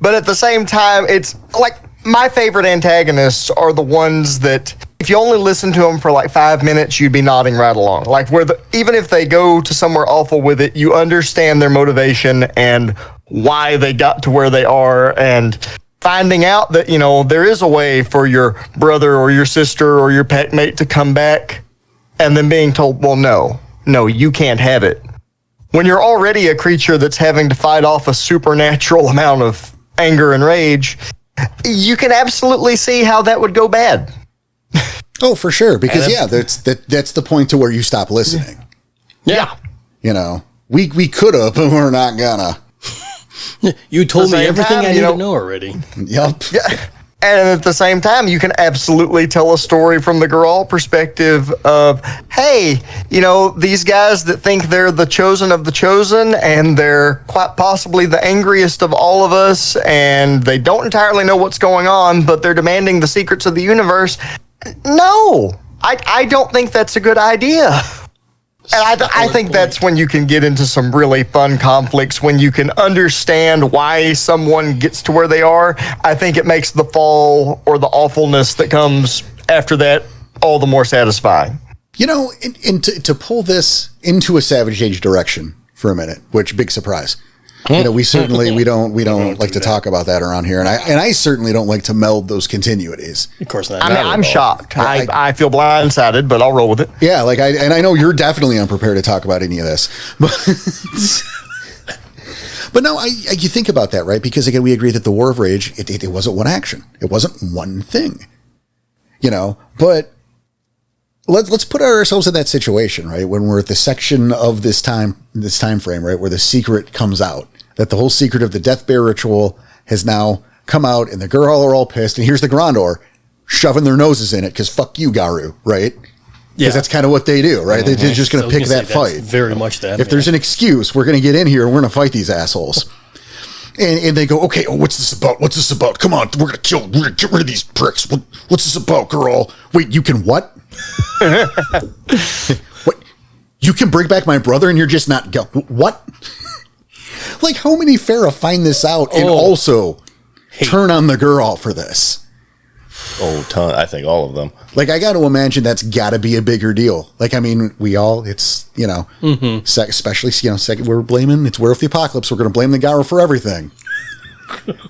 But at the same time, it's like my favorite antagonists are the ones that if you only listen to them for like 5 minutes, you'd be nodding right along. Like even if they go to somewhere awful with it, you understand their motivation and why they got to where they are, and finding out that, there is a way for your brother or your sister or your packmate to come back, and then being told, well, no, you can't have it. When you're already a creature that's having to fight off a supernatural amount of anger and rage, you can absolutely see how that would go bad. Oh, for sure. Because that's the point to where you stop listening. Yeah. We could have, but we're not gonna. You told me everything I need to know already. Yep. Yeah. And at the same time, you can absolutely tell a story from the Gurahl perspective of, hey, these guys that think they're the chosen of the chosen, and they're quite possibly the angriest of all of us, and they don't entirely know what's going on, but they're demanding the secrets of the universe. No, I don't think that's a good idea. And I think that's when you can get into some really fun conflicts, when you can understand why someone gets to where they are. I think it makes the fall or the awfulness that comes after that all the more satisfying. And to pull this into a Savage Age direction for a minute, which big surprise. We certainly we don't like to talk about that around here, and I certainly don't like to meld those continuities. Of course not. I'm shocked. I feel blindsided, but I'll roll with it. Yeah, I know you're definitely unprepared to talk about any of this, but no, you think about that, right? Because again, we agree that the War of Rage it wasn't one action, it wasn't one thing, but. Let's put ourselves in that situation, right? When we're at the section of this time frame, right, where the secret comes out, that the whole secret of the Death Bear ritual has now come out, and the Gurahl are all pissed, and here's the Grandor shoving their noses in it because fuck you, Garou, right? Because that's kind of what they do, right? They're just going to pick that fight. Very much that. If there's an excuse, we're going to get in here and we're going to fight these assholes. And they go, okay, what's this about? What's this about? Come on, we're going to get rid of these pricks. What's this about, Gurahl? Wait, you can what? What? You can bring back my brother and you're just not what? Like, how many Fera find this out and also turn on the Gurahl for this? Oh, ton. I think all of them. Like, I got to imagine that's got to be a bigger deal. Like, I mean, it's, especially, we're blaming, it's Werewolf the Apocalypse. We're going to blame the Gurahl for everything.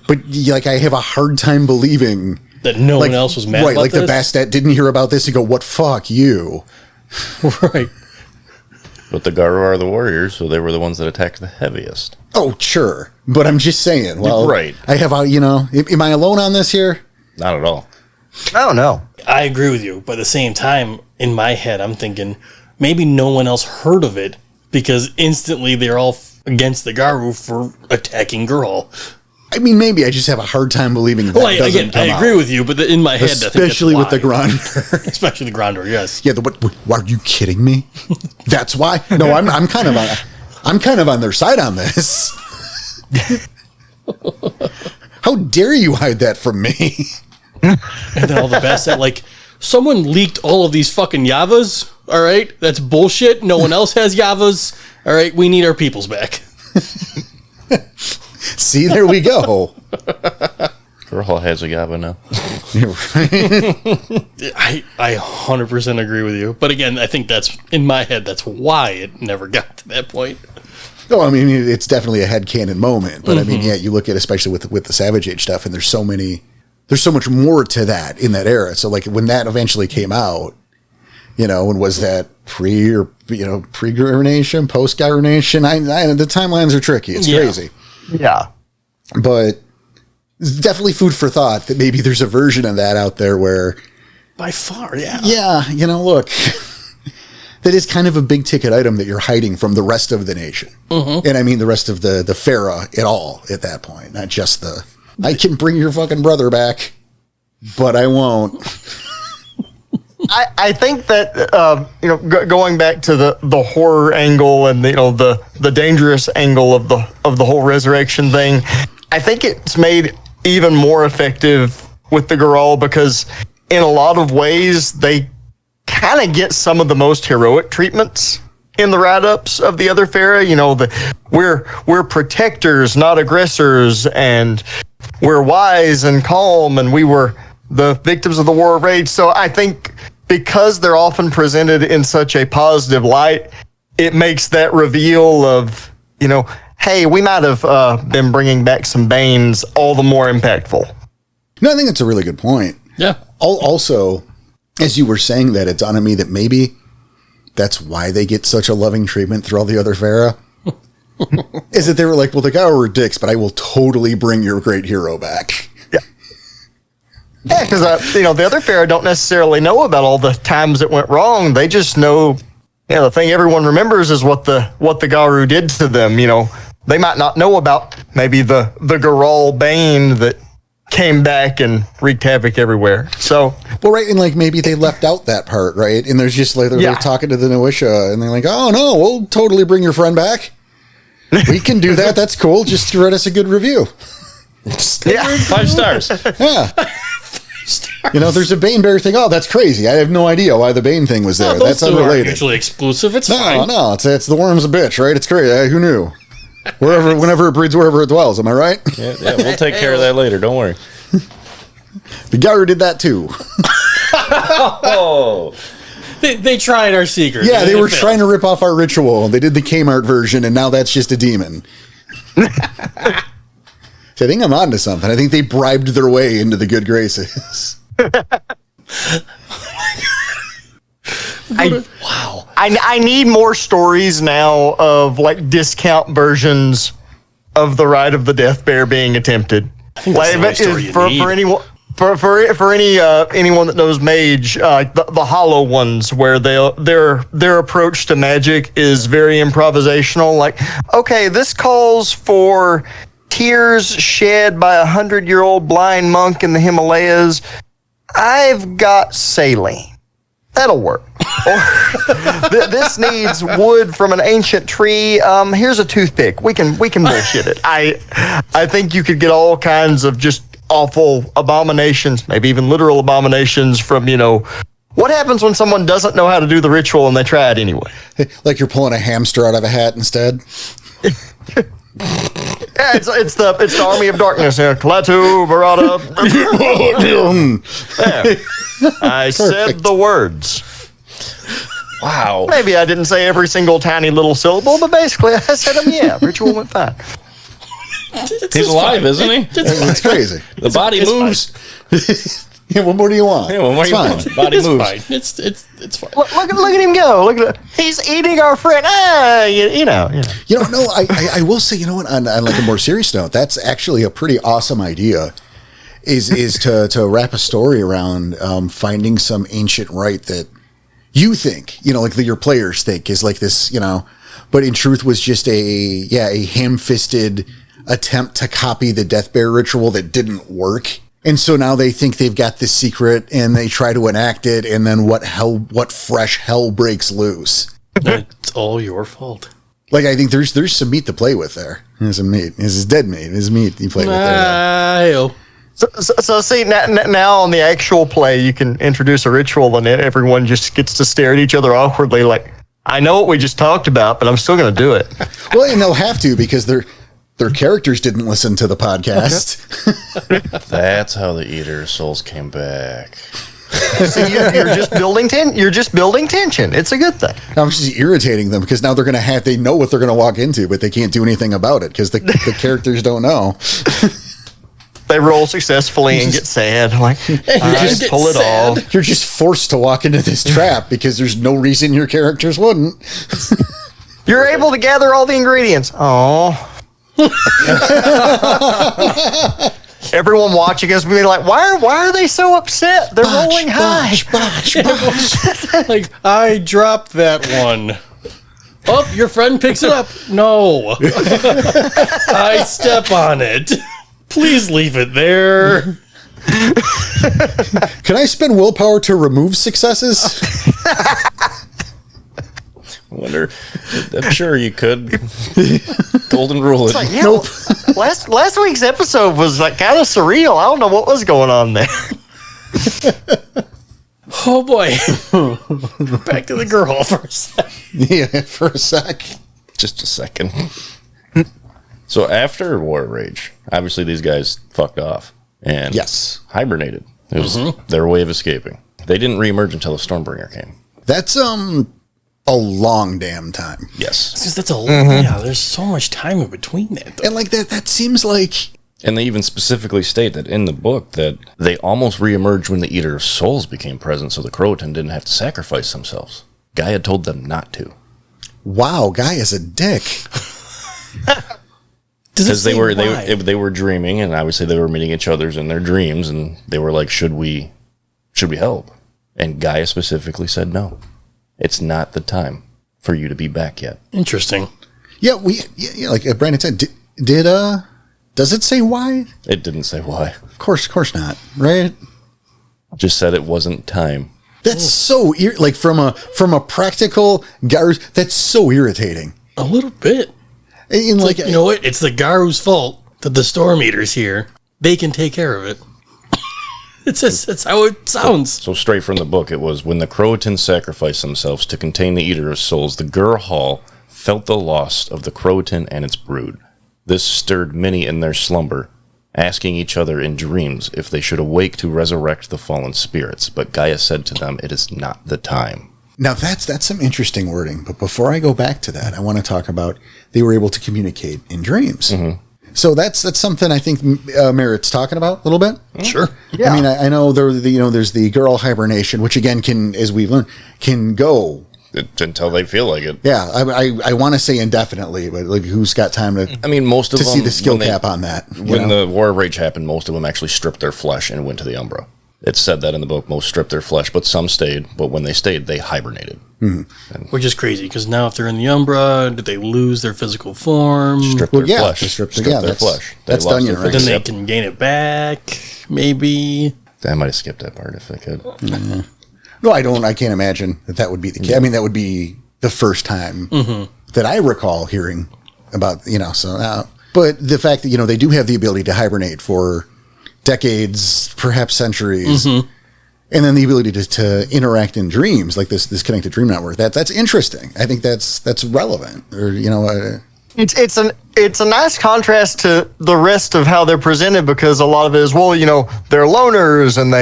But, I have a hard time believing that no one else was mad about this? The Bastet didn't hear about this and go, what, fuck you? Right. But the Gurahl are the warriors, so they were the ones that attacked the heaviest. Oh, sure. But I'm just saying, right. I have am I alone on this here? Not at all. Oh, no. I agree with you, but at the same time, in my head, I'm thinking maybe no one else heard of it because instantly they're all against the Garou for attacking Gurahl. I mean, maybe I just have a hard time believing that doesn't come I agree with you, but in my head, especially with the Grandor. Especially the Grandor, yes. Yeah, why are you kidding me? That's why. No, I'm kind of on their side on this. How dare you hide that from me? And then all the best that someone leaked all of these fucking Yavas. All right, that's bullshit. No one else has Yavas. All right, we need our peoples back. See, there we go. Gurahl has a Yava now. I 100% agree with you. But again, I think that's, in my head, that's why it never got to that point. No, I mean, it's definitely a headcanon moment. But I mean, you look at, especially with the Savage Age stuff, and there's so much more to that in that era. So when that eventually came out, and was that pre-Gurination, post-Gurination? The timelines are tricky. It's crazy. Yeah. But It's definitely food for thought that maybe there's a version of that out there where... By far, yeah. Yeah, look... that is kind of a big ticket item that you're hiding from the rest of the nation. Mm-hmm. And I mean the rest of the Fera at all at that point, not just the, I can bring your fucking brother back, but I won't. I think that, going back to the horror angle and, the dangerous angle of the whole resurrection thing, I think it's made even more effective with the Gurahl because in a lot of ways they kind of get some of the most heroic treatments in the write-ups of the other Fera. We're protectors, not aggressors, and we're wise and calm, and we were the victims of the War of Rage. So I think because they're often presented in such a positive light, it makes that reveal of, hey, we might have been bringing back some Banes all the more impactful. No, I think that's a really good point. Yeah. Also, as you were saying that, it dawned on me that maybe that's why they get such a loving treatment through all the other Fera. Is that they were like, well, the guy were dicks, but I will totally bring your great hero back. Yeah, because the other Fera don't necessarily know about all the times it went wrong. They just know, the thing everyone remembers is what the Garou did to them. They might not know about maybe the Gurahl Bane that came back and wreaked havoc everywhere. So, well, right, and like maybe they left out that part, right? And there's just like they're talking to the Noisha, and they're like, "Oh no, we'll totally bring your friend back. We can do that. That's cool. Just write us a good review." Yeah, 5 stars. Yeah. There's a Bane Bear thing. Oh, that's crazy. I have no idea why the Bane thing was there. No, that's unrelated. Mutually exclusive. It's fine. No, it's the worm's a bitch, right? It's crazy. Who knew? Whenever it breeds, wherever it dwells. Am I right? Yeah, we'll take care of that later. Don't worry. The Garou did that too. Oh. They tried our secret. Yeah, they were trying to rip off our ritual. They did the Kmart version, and now that's just a demon. So I think I'm onto something. I think they bribed their way into the good graces. Wow. I need more stories now of like discount versions of the Ride of the Death Bear being attempted. I think that's the only story you need. For anyone. For anyone that knows Mage, the hollow ones where their approach to magic is very improvisational. Like, okay, this calls for tears shed by a 100-year-old blind monk in the Himalayas. I've got saline. That'll work. Or this needs wood from an ancient tree. Here's a toothpick. We can bullshit it. I think you could get all kinds of just awful abominations, maybe even literal abominations from, what happens when someone doesn't know how to do the ritual and they try it anyway? Like you're pulling a hamster out of a hat instead? Yeah, it's the Army of Darkness here. Klaatu, Barada. Yeah. I said the words. Wow. Maybe I didn't say every single tiny little syllable, but basically I said them, yeah, ritual went fine. He's alive, isn't he? It's crazy. The body moves. Yeah, what more do you want? Yeah, what more do you want? Body It's moves. fine. It's fine. Look at him go. Look at he's eating our friend. You know. No, I will say, what, on like a more serious note, that's actually a pretty awesome idea. Is to wrap a story around finding some ancient rite that you think, like your players think is like this, but in truth was just a ham-fisted attempt to copy the Death Bear ritual that didn't work. And so now they think they've got this secret and they try to enact it, and then what fresh hell breaks loose? It's all your fault. Like, I think there's some meat to play with there. There's some meat. This is dead meat. There's meat you play with there. So see, now on the actual play, you can introduce a ritual and everyone just gets to stare at each other awkwardly like, I know what we just talked about, but I'm still going to do it. Well, and they'll have to because their characters didn't listen to the podcast. That's how the Eater of Souls came back. So you're just building tension. It's a good thing. I'm just irritating them because now they know what they're going to walk into, but they can't do anything about it because the characters don't know. They roll successfully and get sad. Like, just pull it off. You're just forced to walk into this trap because there's no reason your characters wouldn't. You're able to gather all the ingredients. Oh. everyone watching us being like, why are they so upset? They're rolling high. Like, I dropped that one. Oh, your friend picks it up. No. I step on it. Please leave it there. Can I spend willpower to remove successes? I wonder. I'm sure you could. Golden rule it. Like, yeah, nope. Last week's episode was like kind of surreal. I don't know what was going on there. Oh boy. Back to the girl for a sec. Yeah, for a sec. Just a second. So after War Rage, obviously these guys fucked off and hibernated. It was their way of escaping. They didn't reemerge until the Stormbringer came. That's a long damn time. Yes. Because that's yeah, there's so much time in between that, though. And like that seems like... And they even specifically state that in the book that they almost reemerged when the Eater of Souls became present, so the Croatan didn't have to sacrifice themselves. Gaia told them not to. Wow, Gaia's a dick. Because they were dreaming, and obviously they were meeting each other's in their dreams, and they were like, should we help? And Gaia specifically said no. It's not the time for you to be back yet. Interesting. Yeah, like Brandon said, does it say why? It didn't say why. Of course not, right? Just said it wasn't time. That's so like from a practical Garu, that's so irritating. A little bit. And like, you know what? It's the Garu's fault that the Storm Eater's here. They can take care of it. It's how it sounds. So straight from the book, it was when the Croatans sacrificed themselves to contain the Eater of Souls, the Gurahl felt the loss of the Croatan and its brood. This stirred many in their slumber, asking each other in dreams if they should awake to resurrect the fallen spirits. But Gaia said to them, it is not the time. Now that's some interesting wording. But before I go back to that, I want to talk about they were able to communicate in dreams. Mm-hmm. So that's something I think Merritt's talking about a little bit. Sure. Yeah. I mean, I know there's the Gurahl hibernation, which again can, as we've learned, can go until they feel like it. Yeah, I want to say indefinitely, but like, who's got time to? I mean, most of them see the skill cap on that. When the War Rage happened, most of them actually stripped their flesh and went to the Umbra. It said that in the book. Most stripped their flesh, but some stayed. But when they stayed, they hibernated. Mm-hmm. Which is crazy because now, if they're in the Umbra, did they lose their physical form? Strip their flesh. Strip their flesh. That's done, right? Then they can gain it back. Maybe. I might have skipped that part if I could. Mm-hmm. No, I don't. I can't imagine that would be the case. I mean, that would be the first time that I recall hearing about, but the fact that, they do have the ability to hibernate for decades, perhaps centuries, and then the ability to interact in dreams, like this connected dream network, that's interesting. I think that's relevant, or, It's a nice contrast to the rest of how they're presented, because a lot of it is, they're loners and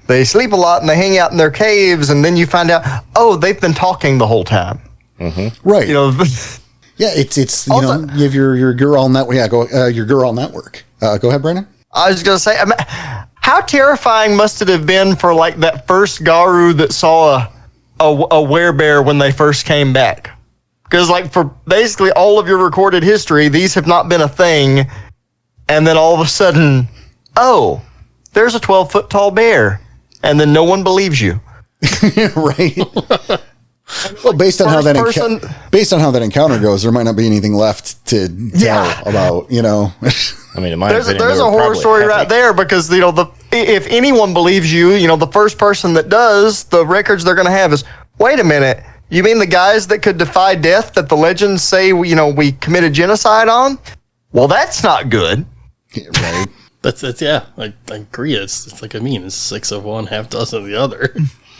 they sleep a lot and they hang out in their caves, and then you find out, they've been talking the whole time. Mm-hmm. Right. Yeah, it's also, you have your Gurahl network. Yeah, your Gurahl network. Go ahead, Brandon. I was going to say, how terrifying must it have been for like that first Garu that saw a werebear when they first came back? Because like for basically all of your recorded history, these have not been a thing, and then all of a sudden, there's a 12-foot tall bear, and then no one believes you. Right. Well, based on how that encounter goes, there might not be anything left to tell about. I mean, in my opinion, there's a horror story right there, because if anyone believes you, the first person that does, the records they're going to have is, wait a minute, you mean the guys that could defy death that the legends say we committed genocide on? Well, that's not good. Yeah, right. That's yeah. I agree. It's like it's 6 of one, half dozen of the other.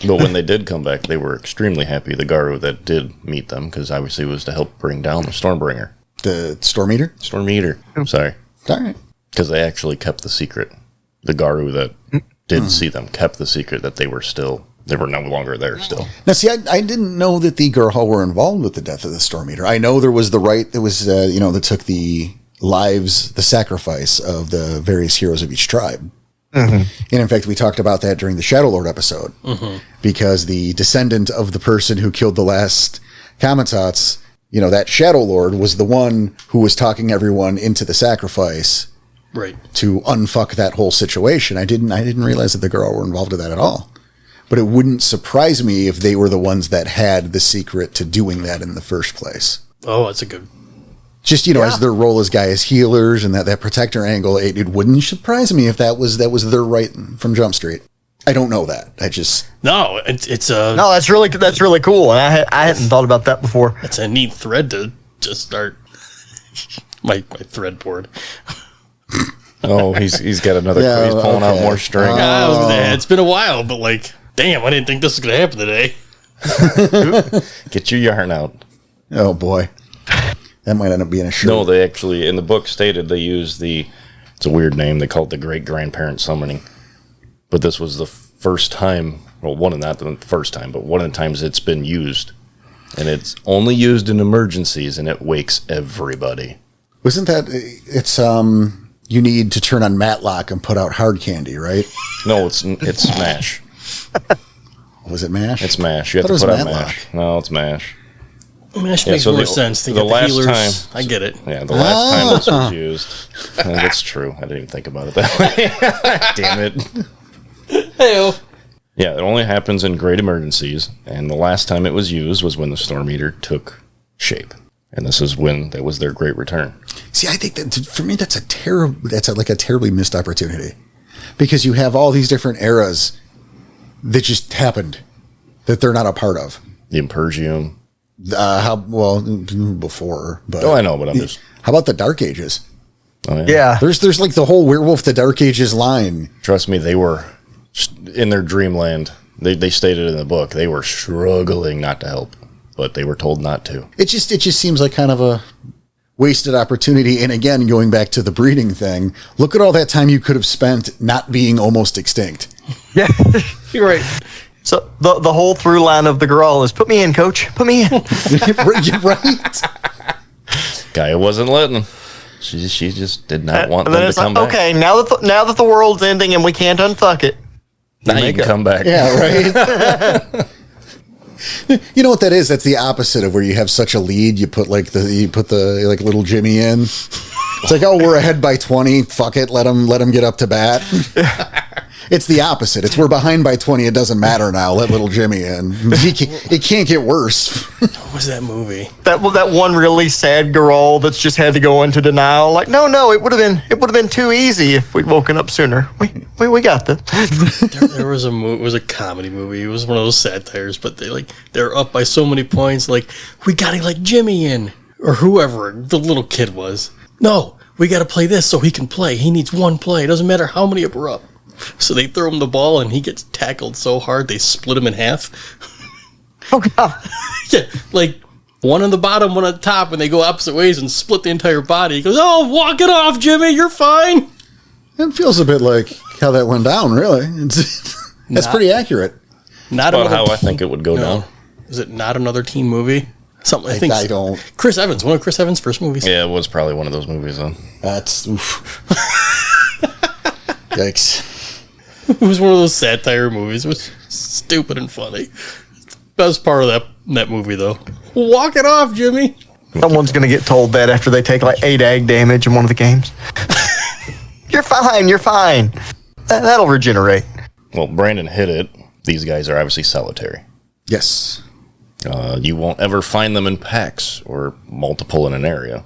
But when they did come back, they were extremely happy, the Garu that did meet them, because obviously it was to help bring down the Stormbringer. The Storm Eater? Storm Eater. Sorry. All right. Because they actually kept the secret. The Garu that did see them kept the secret that they were no longer there still. Now, see, I didn't know that the Gurahl were involved with the death of the Storm Eater. I know there was the rite that was, that took the lives, the sacrifice of the various heroes of each tribe. Mm-hmm. And in fact, we talked about that during the Shadow Lord episode, because the descendant of the person who killed the last Kamatats, that Shadow Lord was the one who was talking everyone into the sacrifice Right. to unfuck that whole situation. I didn't realize that the girl were involved in that at all. But it wouldn't surprise me if they were the ones that had the secret to doing that in the first place. Oh, that's a good. Just, as their role as guy as healers and that protector angle, it wouldn't surprise me if that was their right from Jump Street. I don't know that. No, it's No, that's really cool, and I hadn't thought about that before. That's a neat thread to just start my thread board. Oh, he's got another. He's pulling out more string. It's been a while, but damn, I didn't think this was gonna happen today. Get your yarn out. Oh boy, that might end up being a shirt. No, they actually in the book stated they used it's a weird name. They called it the great grandparent summoning. But this was the first time, not the first time, but one of the times it's been used. And it's only used in emergencies, and it wakes everybody. Wasn't that, it's, you need to turn on Matlock and put out hard candy, right? No, it's MASH. Was it MASH? It's MASH. You have to put on MASH. No, it's MASH. MASH makes more sense. Think of the healers. I get it. Yeah, the last time this was used. That's true. I didn't even think about it that way. Damn it. Hey-o. Yeah, it only happens in great emergencies, and the last time it was used was when the Storm Eater took shape. And this is when that was their great return. See, I think that for me that's a terribly missed opportunity. Because you have all these different eras that just happened that they're not a part of. The Impergium. Before, but I know, but I'm just. How about the Dark Ages? Oh, Yeah. There's the whole Werewolf the Dark Ages line. Trust me, they were in their dreamland. They stated in the book they were struggling not to help, but they were told not to. It just seems like kind of a wasted opportunity. And again, going back to the breeding thing, look at all that time you could have spent not being almost extinct. Yeah, you're right. So the whole through line of the Gurahl is put me in, coach. Put me in. Right. Gaia wasn't letting them. She just did not want them to come back. Okay, now that the world's ending and we can't unfuck it. Now you can come back. Yeah, right. You know what that is? That's the opposite of where you have such a lead. You put the little Jimmy in. It's like, oh, we're ahead by 20. Fuck it. Let him get up to bat. It's the opposite. It's we're behind by 20. It doesn't matter now. Let little Jimmy in. It can't get worse. What was that movie? That one really sad Gurahl that's just had to go into denial. Like, no, it would have been too easy if we'd woken up sooner. We got this. There was a movie. It was a comedy movie. It was one of those satires, but they're up by so many points. Like, we gotta let Jimmy in, or whoever the little kid was. No, we gotta play this so he can play. He needs one play. It doesn't matter how many up are up. So they throw him the ball, and he gets tackled so hard they split him in half. Oh god. Yeah, like one on the bottom, one on the top, and they go opposite ways and split the entire body. He goes, "Oh, walk it off, Jimmy. You're fine." It feels a bit like how that went down. Really, that's pretty accurate. Not about how I think it would go down. Is it not another teen movie? Something I think. I don't. Chris Evans, one of Chris Evans' first movies. Yeah, it was probably one of those movies. Then That's oof. Yikes. It was one of those satire movies. It was stupid and funny. Best part of that movie, though. Walk it off, Jimmy. Someone's gonna get told that after they take like 8 ag damage in one of the games. You're fine. That'll regenerate. Well, Brandon hit it. These guys are obviously solitary. Yes. You won't ever find them in packs or multiple in an area.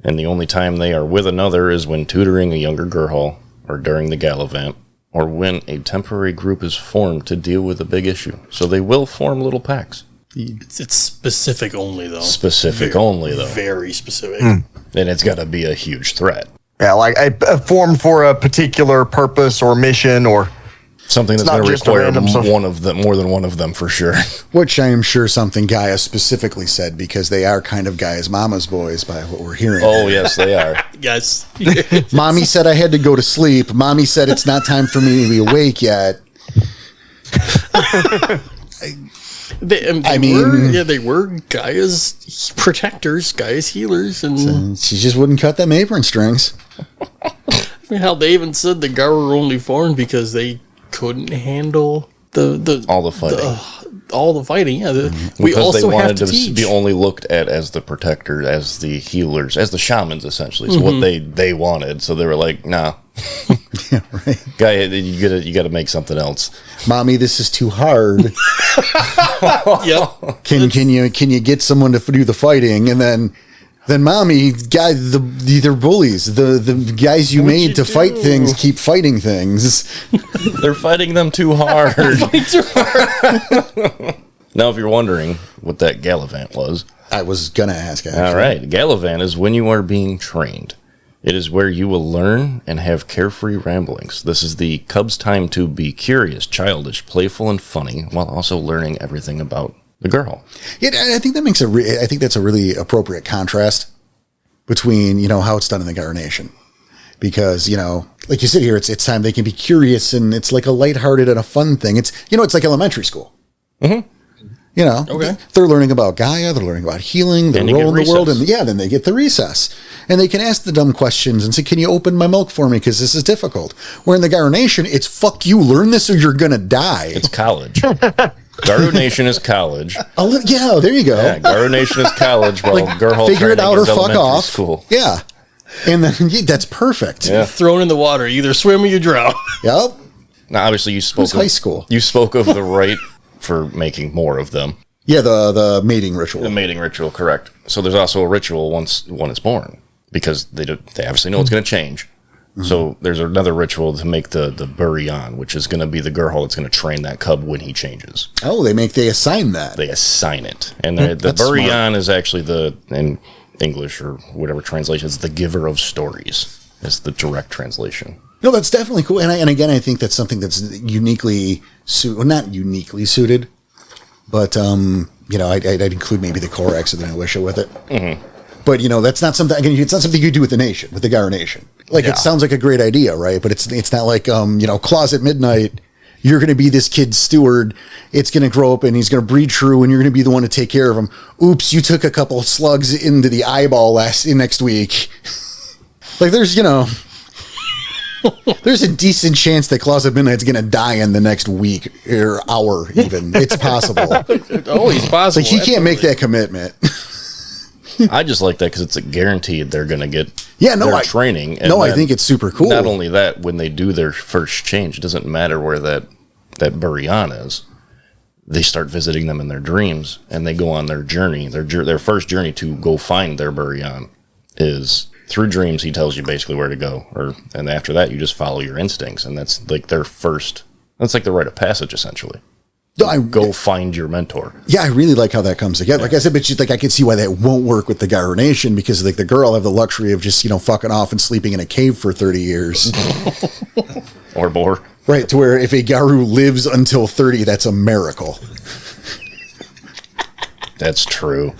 And the only time they are with another is when tutoring a younger Gurahl, or during the Gallivant, or when a temporary group is formed to deal with a big issue. So they will form little packs. It's specific only, though. Very specific. And it's got to be a huge threat. Yeah, like a formed for a particular purpose or mission or something that's going to require more than one of them for sure. Which I am sure something Gaia specifically said, because they are kind of Gaia's mama's boys by what we're hearing. Oh, yes, they are. Yes. Mommy said I had to go to sleep. Mommy said it's not time for me to be awake yet. They were Gaia's protectors, Gaia's healers, and she just wouldn't cut them apron strings. I mean, hell, they even said the Gar were only formed because they couldn't handle all the fighting. all the fighting. Yeah, we Because also they wanted have to to teach. be only looked at as the protector, as the healers, as the shamans, essentially. So what they wanted. So they were like, nah, Yeah, right. guy, you gotta make something else. Mommy, this is too hard. Yep. Can you get someone to do the fighting? And then mommy, they're bullies. The guys you What'd made you to fight do? things keep fighting things. They're fighting them too hard. Now, if you're wondering what that Gallivant was, I was gonna ask. Actually. all right, Gallivant is when you are being trained. It is where you will learn and have carefree ramblings. This is the cub's time to be curious, childish, playful, and funny, while also learning everything about the girl. Yeah, I think that makes I think that's a really appropriate contrast between how it's done in the Gyro Nation, because like you said here, it's time they can be curious, and it's like a lighthearted and a fun thing. It's it's like elementary school. Mm-hmm. Okay. They're learning about Gaia, they're learning about healing, their And you role in get the world, and recess. then they get the recess. And they can ask the dumb questions and say, can you open my milk for me? Because this is difficult. Where in the Gyro Nation, it's fuck you, learn this or you're going to die. It's college. Gyro Nation is college. Yeah, there you go. Yeah, Gyro Nation is college, while Gurhal Figure it training out or is fuck elementary off. School. Yeah. And then that's perfect. Yeah. Thrown in the water. Either swim or you drown. Yep. Now, obviously, you spoke was high school. You spoke of the right for making more of them. Yeah, the mating ritual. The mating ritual, correct. So there's also a ritual once one is born, because they obviously know it's going to change. Mm-hmm. So there's another ritual to make the Buryan, which is going to be the Gurhal that's going to train that cub when he changes. Oh, they assign that. They assign it. And the That's Buryan smart. is actually in English or whatever translation, it's the giver of stories. It's the direct translation. No, that's definitely cool. And again, I think that's something that's uniquely not uniquely suited, but I'd include maybe the Korax and the Noisha with it. Mm-hmm. But that's not something. Again, it's not something you do with the nation, with the Gyro Nation. Like it sounds like a great idea, right? But it's not like Closet Midnight. You're going to be this kid's steward. It's going to grow up and he's going to breed true, and you're going to be the one to take care of him. Oops, you took a couple of slugs into the eyeball next week. Like there's there's a decent chance that Closet Midnight's going to die in the next week or hour even. It's possible. Always possible. Like he can't make that commitment. I just like that because it's a guaranteed they're going to get training. And I think it's super cool. Not only that, when they do their first change, it doesn't matter where that Buryan is. They start visiting them in their dreams, and they go on their journey. Their first journey to go find their Buryan is through dreams. He tells you basically where to go, and after that, you just follow your instincts, and that's like their first. That's like the rite of passage, essentially. Go find your mentor. Yeah, I really like how that comes together. Like I said, but I can see why that won't work with the Gyro Nation, because like the girl have the luxury of just fucking off and sleeping in a cave for 30 years, Or more. right? To where if a Garu lives until 30, that's a miracle. That's true.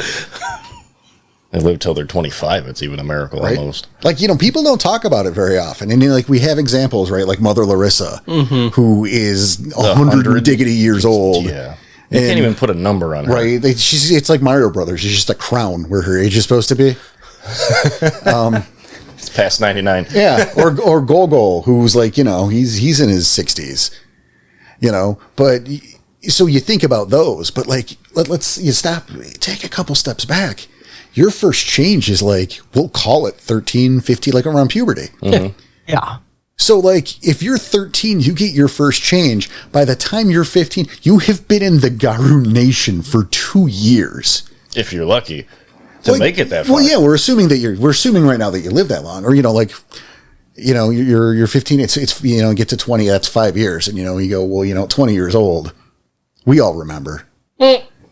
They live till they're 25. It's even a miracle, Right? almost. Like, people don't talk about it very often. And like we have examples, right? Like Mother Larissa, who is 100 diggity years old. Yeah. You can't even put a number on her. Right. It's like Mario Brothers. She's just a crown where her age is supposed to be. It's past 99. Yeah. Or Gogol, who's like, he's in his 60s, but so you think about those, but like, let's take a couple steps back. Your first change is like, we'll call it 13, 15, like around puberty. Mm-hmm. Yeah. So like, if you're 13, you get your first change. By the time you're 15, you have been in the Gyro Nation for 2 years. If you're lucky to make it that far. Well, yeah, we're assuming right now that you live that long, or you're 15. It's get to 20. That's 5 years, and you go, well, 20 years old. We all remember.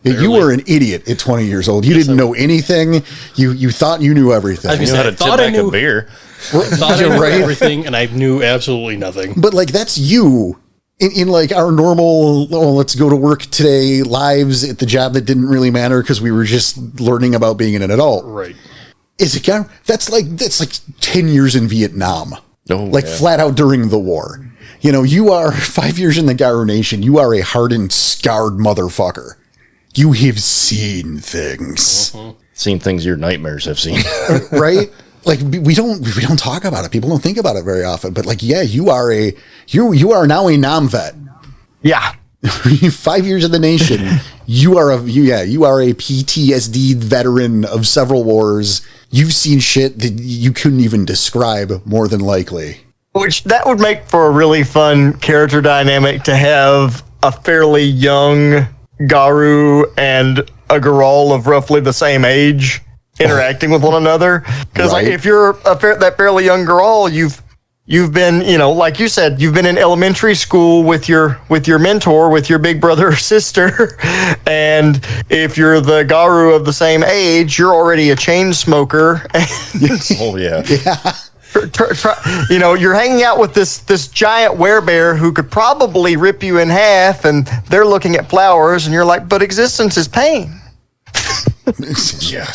You were an idiot at 20 years old. You didn't know anything. You thought you knew everything. You know how to tip back a beer. I thought I knew everything, and I knew absolutely nothing. But like that's you in like our normal, let's go to work today lives at the job that didn't really matter because we were just learning about being an adult. Right. That's like 10 years in Vietnam. Oh, Flat out during the war. You are 5 years in the Gyro Nation. You are a hardened, scarred motherfucker. You have seen things. Seen things your nightmares have seen. Right? Like we don't talk about it. People don't think about it very often. But like, yeah, you are now a Nam vet. Yeah. 5 years in the nation. You are a PTSD veteran of several wars. You've seen shit that you couldn't even describe, more than likely. Which that would make for a really fun character dynamic to have a fairly young Garu and a Gurahl of roughly the same age interacting with one another. Because like if you're that fairly young Gurahl, you've been, like you said, you've been in elementary school with your mentor, with your big brother or sister. And if you're the Garu of the same age, you're already a chain smoker. Oh, yeah. You're hanging out with this giant werebear who could probably rip you in half, and they're looking at flowers, and you're like, but existence is pain. Yeah.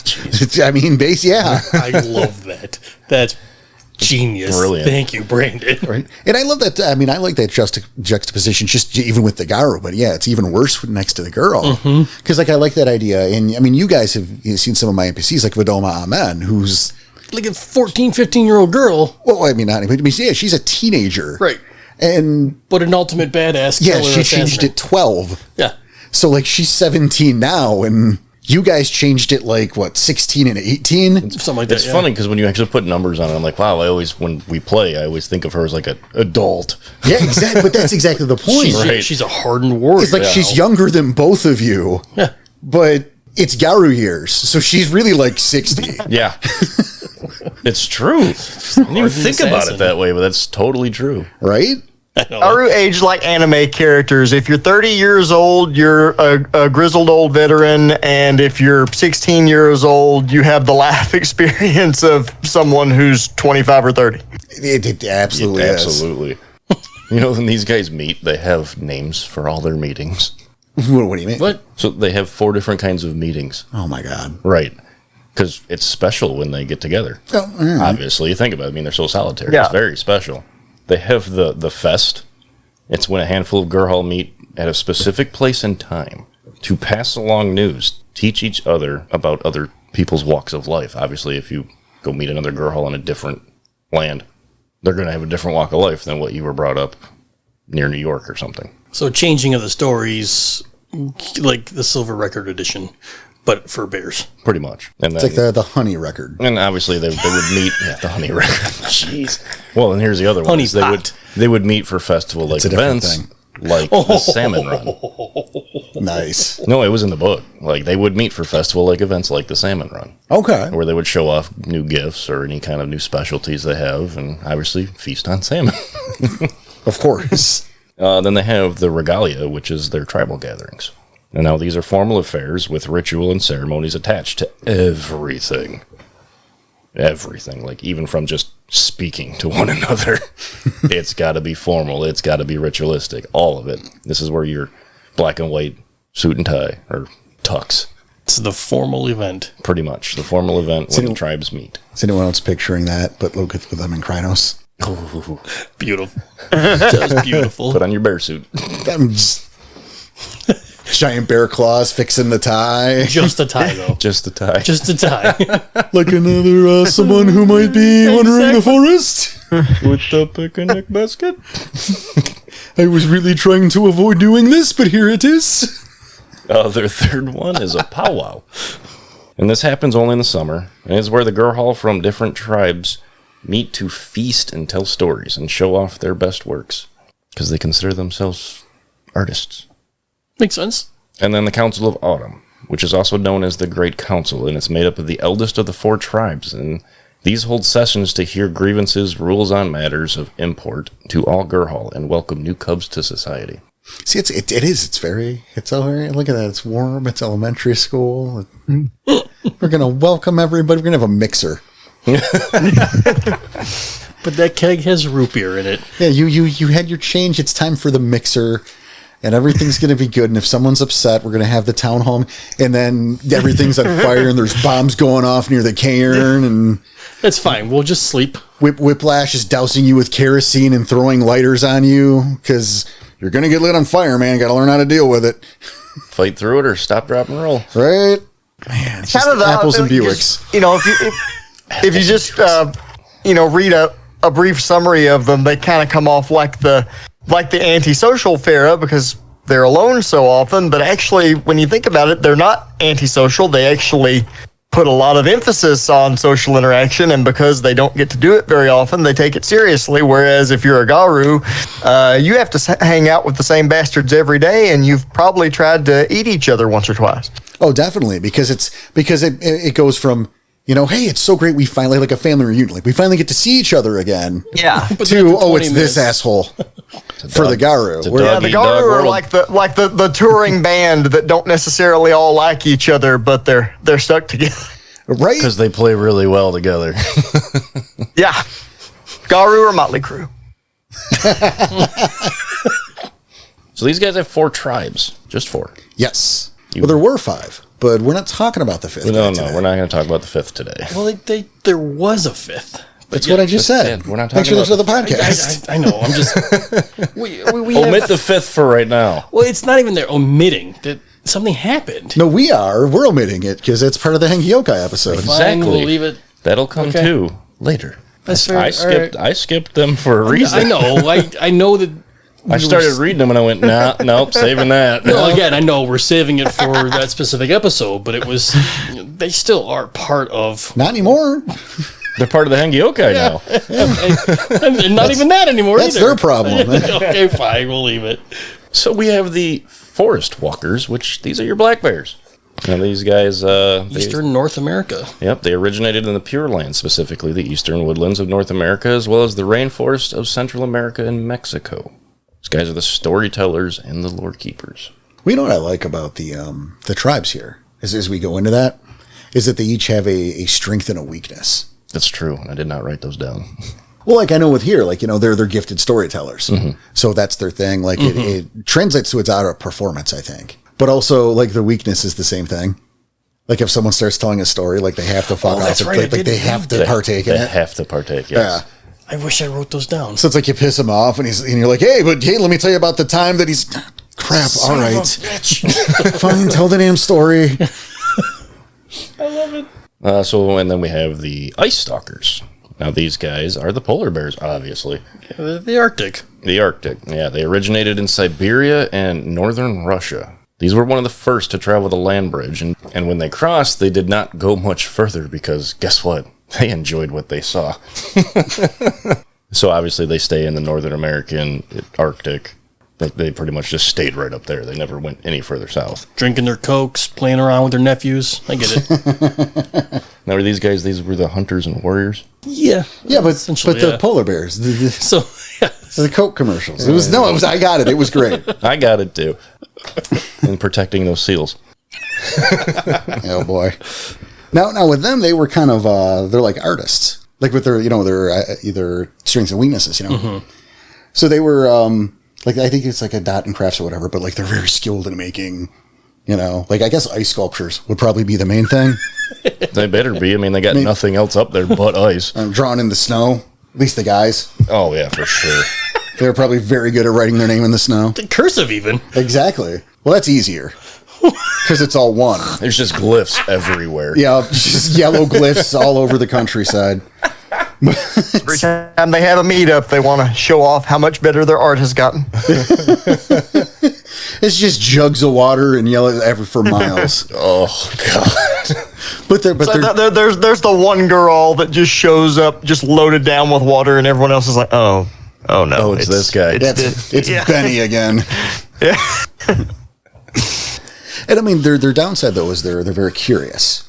I mean, I love that. That's genius. Brilliant. Thank you, Brandon. Right. And I love that. I mean, I like that juxtaposition, just even with the Garu, but yeah, it's even worse next to the girl. Because I like that idea. And I mean, you guys have seen some of my NPCs, like Vidoma Amen, who's Like a 14, 15-year-old girl. Well, I mean, not even, yeah, she's a teenager. Right. But an ultimate badass killer. Yeah, she changed it 12. Yeah. So, like, she's 17 now, and you guys changed it, 16 and 18? Something like that, It's funny because when you actually put numbers on it, I'm like, wow, when we play, I always think of her as like an adult. Yeah, exactly. But that's exactly the point. She's a hardened warrior. It's like she's younger than both of you. Yeah. But it's Garu years, so she's really like 60. Yeah. It's true. I didn't even think about it that way, but that's totally true. Right? Garu age like anime characters. If you're 30 years old, you're a grizzled old veteran, and if you're 16 years old, you have the life experience of someone who's 25 or 30. It absolutely is. Absolutely. When these guys meet, they have names for all their meetings. What do you mean? What? So they have 4 different kinds of meetings. Oh, my God. Right. Because it's special when they get together. Obviously, you think about it. I mean, they're so solitary. Yeah. It's very special. They have the fest. It's when a handful of Gurahl meet at a specific place and time to pass along news, teach each other about other people's walks of life. Obviously, if you go meet another Gurahl in a different land, they're going to have a different walk of life than what you were brought up near New York or something. So changing of the stories, like the Silver Record edition, but for bears. Pretty much. And It's like the honey record. And obviously they would meet the honey record. Jeez. Well, and here's the other one. Honey is pot. They would meet for festival like a different events thing. like the salmon run. Nice. No, it was in the book. Like they would meet for festival like events like the salmon run. Okay. Where they would show off new gifts or any kind of new specialties they have and obviously feast on salmon. Of course. Then they have the regalia, which is their tribal gatherings. And now these are formal affairs with ritual and ceremonies attached to everything. Everything, like even from just speaking to one another. It's got to be formal. It's got to be ritualistic. All of it. This is where your black and white suit and tie or tux. It's the formal event. Pretty much. The formal event when the tribes meet. Is anyone else picturing that, but look with them in Krynos? Ooh. Beautiful. Just beautiful. Put on your bear suit. Giant bear claws fixing the tie. Just a tie, though. Just the tie. Just a tie. Like another someone who might be wandering the forest. With the picnic basket. I was really trying to avoid doing this, but here it is. Their third one is a powwow. And this happens only in the summer. And it's where the Gurahl from different tribes meet to feast and tell stories and show off their best works. Because they consider themselves artists. Makes sense. And then the Council of Autumn, which is also known as the Great Council, and it's made up of the eldest of the 4 tribes. And these hold sessions to hear grievances, rules on matters of import to all Gurahl and welcome new cubs to society. See, it is. It's very, look at that. It's warm. It's elementary school. We're going to welcome everybody. We're going to have a mixer. But that keg has root beer in it. Yeah, you had your change. It's time for the mixer. And everything's going to be good. And if someone's upset, we're going to have the town home. And then everything's on fire and there's bombs going off near the cairn. And That's fine. We'll just sleep. Whiplash is dousing you with kerosene and throwing lighters on you because you're going to get lit on fire, man. Got to learn how to deal with it. Fight through it or stop, drop, and roll. Right? Man, it's just apples and Buicks. If you just read a brief summary of them, they kind of come off like the antisocial Fera because they're alone so often, but actually, when you think about it, they're not antisocial. They actually put a lot of emphasis on social interaction, and because they don't get to do it very often, they take it seriously. Whereas if you're a Garu, you have to hang out with the same bastards every day, and you've probably tried to eat each other once or twice. Oh, definitely, because it goes from, you know, hey, it's so great we finally, like a family reunion, like we finally get to see each other again. Yeah. To, oh, it's this asshole for the Garu. Yeah, the Garu are like the touring band that don't necessarily all like each other, but they're stuck together. Right? Because they play really well together. Yeah. Garu or Motley Crue. So these guys have 4 tribes. Just 4. Yes. Well, there were 5, but we're not talking about the 5th. No, we're not going to talk about the 5th today. Well, there was a 5th. That's what I just said. We're not Thanks talking for about listening to the podcast. I know. I'm just. we Omit the 5th for right now. Well, it's not even they're omitting that something happened. No, we're omitting it because it's part of the Hengyokai episode. Fine, we'll leave it. That'll come too later. That's fair. I skipped them for a reason. I know. I know that. I started reading them and I went, nope, saving that. No, again, I know we're saving it for that specific episode, but it was. They still are part of. Not anymore. They're part of the Hengyokai now. And not even that anymore. That's either. their problem. Okay, fine, we'll leave it. So we have the forest walkers, which these are your black bears. Now these guys, Eastern North America. Yep, they originated in the Pure Land, specifically the eastern woodlands of North America, as well as the rainforest of Central America and Mexico. These guys are the storytellers and the lore keepers. We know what I like about the tribes here, as we go into that, is that they each have a strength and a weakness. That's true. I did not write those down. Well, like I know with here, like, you know, they're gifted storytellers. Mm-hmm. So that's their thing. Like it translates to its out of performance, I think. But also, like, their weakness is the same thing. Like, if someone starts telling a story, like, they have to fuck off. That's right. Like, they have to partake in it. They have to partake, yes. Yeah. I wish I wrote those down. So it's like you piss him off, and you're like, hey, let me tell you about the time that he's... Crap, all right. Fine, tell the damn story. I love it. And then we have the Ice Stalkers. Now, these guys are the polar bears, obviously. The Arctic. The Arctic, yeah. They originated in Siberia and northern Russia. These were one of the first to travel the land bridge, and when they crossed, they did not go much further because, guess what? They enjoyed what they saw. So obviously they stay in the Northern American Arctic. They pretty much just stayed right up there. They never went any further south. Drinking their cokes, playing around with their nephews. I get it. Now, were these guys, these were the hunters and warriors? Yeah. Yeah, but the polar bears. So, yeah. The Coke commercials. I got it. It was great. I got it too. And protecting those seals. Oh boy. Now with them, they were kind of they're like artists, like with their their either strengths and weaknesses, Mm-hmm. So they were like, I think it's like a dot and crafts or whatever, but like they're very skilled in making, like I guess ice sculptures would probably be the main thing. They better be. I mean, they got nothing else up there but ice. Drawn in the snow. At least the guys. Oh yeah, for sure. They were probably very good at writing their name in the snow. The cursive even. Exactly. Well, that's easier. Because it's all one. There's just glyphs everywhere. Yeah, just yellow glyphs all over the countryside. Every time they have a meetup, they want to show off how much better their art has gotten. It's just jugs of water and yellow for miles. Oh god. There's the one girl that just shows up, just loaded down with water, and everyone else is like, oh no, oh, it's this guy. It's Benny again. Yeah. And I mean, their downside though is they're very curious.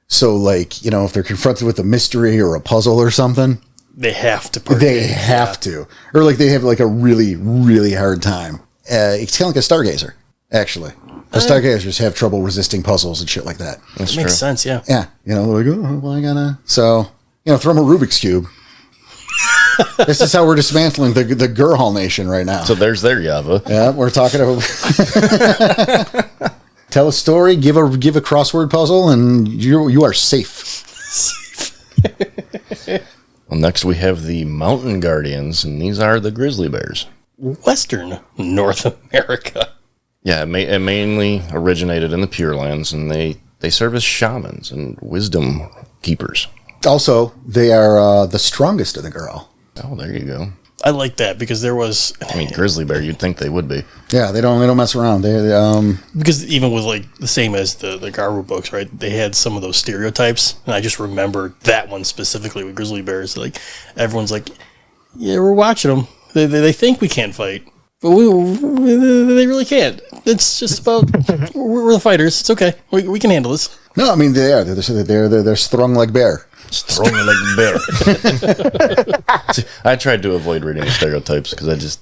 So like, if they're confronted with a mystery or a puzzle or something, they have to. They have to, or like they have like a really, really hard time. It's kind of like a stargazer, actually. Stargazers have trouble resisting puzzles and shit like that. That makes sense, yeah. Yeah, they're like, oh, well, I gotta. So, throw them a Rubik's Cube. This is how we're dismantling the Gurahl nation right now. So there's their Yava. Yeah, we're talking about. Tell a story, give a crossword puzzle, and you are safe. Well, next we have the Mountain Guardians, and these are the grizzly bears. Western North America. Yeah, it mainly originated in the Pure Lands, and they serve as shamans and wisdom keepers. Also, they are the strongest of the Gurahl. Oh, there you go. I like that because there was. I mean, grizzly bear, you'd think they would be. Yeah, they don't mess around. Because even with like the same as the Garu books, right? They had some of those stereotypes, and I just remember that one specifically with grizzly bears. Like everyone's like, "Yeah, we're watching them. They think we can't fight, but they really can't. It's just about we're the fighters. It's okay. We can handle this." No, I mean they're strong like bear. Strong like bear. See, I tried to avoid reading the stereotypes because I just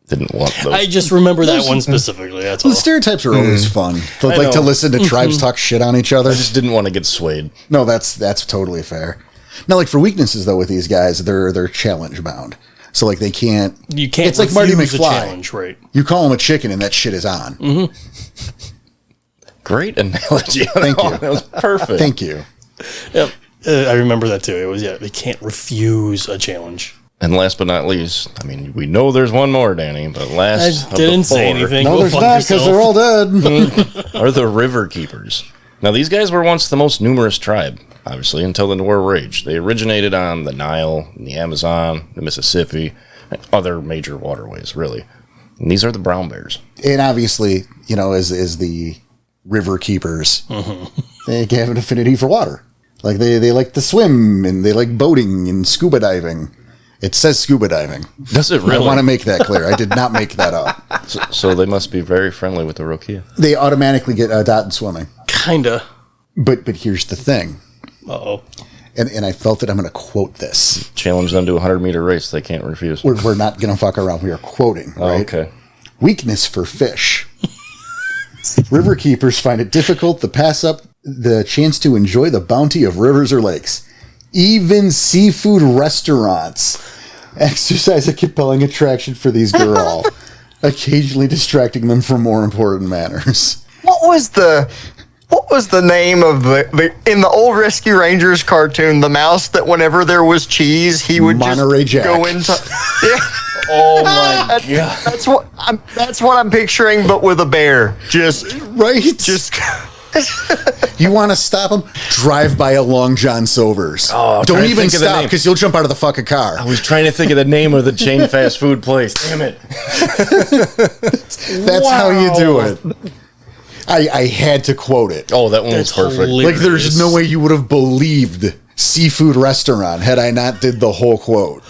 didn't want those. I just remember that one specifically. That's all. The stereotypes are always fun. Like to listen to tribes talk shit on each other. I just didn't want to get swayed. No, that's totally fair. Now, like for weaknesses though, with these guys, they're challenge bound. So like they can't. You can't. It's like Marty refuse the McFly. challenge, right? You call him a chicken, and that shit is on. Great analogy. Thank you. That was perfect. Thank you. Yep. I remember that too. It was they can't refuse a challenge. And last but not least, I mean, we know there's one more, Danny, but last I didn't say anything. No, Go there's fuck not because yourself. they're all dead. are the river keepers. Now, these guys were once the most numerous tribe, obviously, until the War Rage. They originated on the Nile, the Amazon, the Mississippi, and other major waterways, really. And these are the brown bears. And obviously, as the river keepers, they have an affinity for water. Like they like to swim and they like boating and scuba diving. It says scuba diving. Does it really? I want to make that clear. I did not make that up. So they must be very friendly with the Rokia. They automatically get a dot in swimming. Kinda. But here's the thing. Uh-oh. And I felt that I'm going to quote this. Challenge them to a 100-meter race. They can't refuse. We're not going to fuck around. We are quoting, right? Okay. Weakness for fish. River keepers find it difficult to pass up the chance to enjoy the bounty of rivers or lakes. Even seafood restaurants exercise a compelling attraction for these Gurahl, occasionally distracting them from more important matters. What was the name of the in the old Rescue Rangers cartoon? The mouse that whenever there was cheese, he would Monterey just Jack. go into. Yeah. Oh, my God. That's what I'm picturing, but with a bear. Right? Just. You want to stop them? Drive by a Long John Silver's. Oh, don't trying to even think of the stop name. because you'll jump out of the fucking car. I was trying to think of the name of the chain fast food place. Damn it. That's how you do it. I had to quote it. Oh, that one was That's perfect. hilarious. Like there's no way you would have believed seafood restaurant had I not did the whole quote.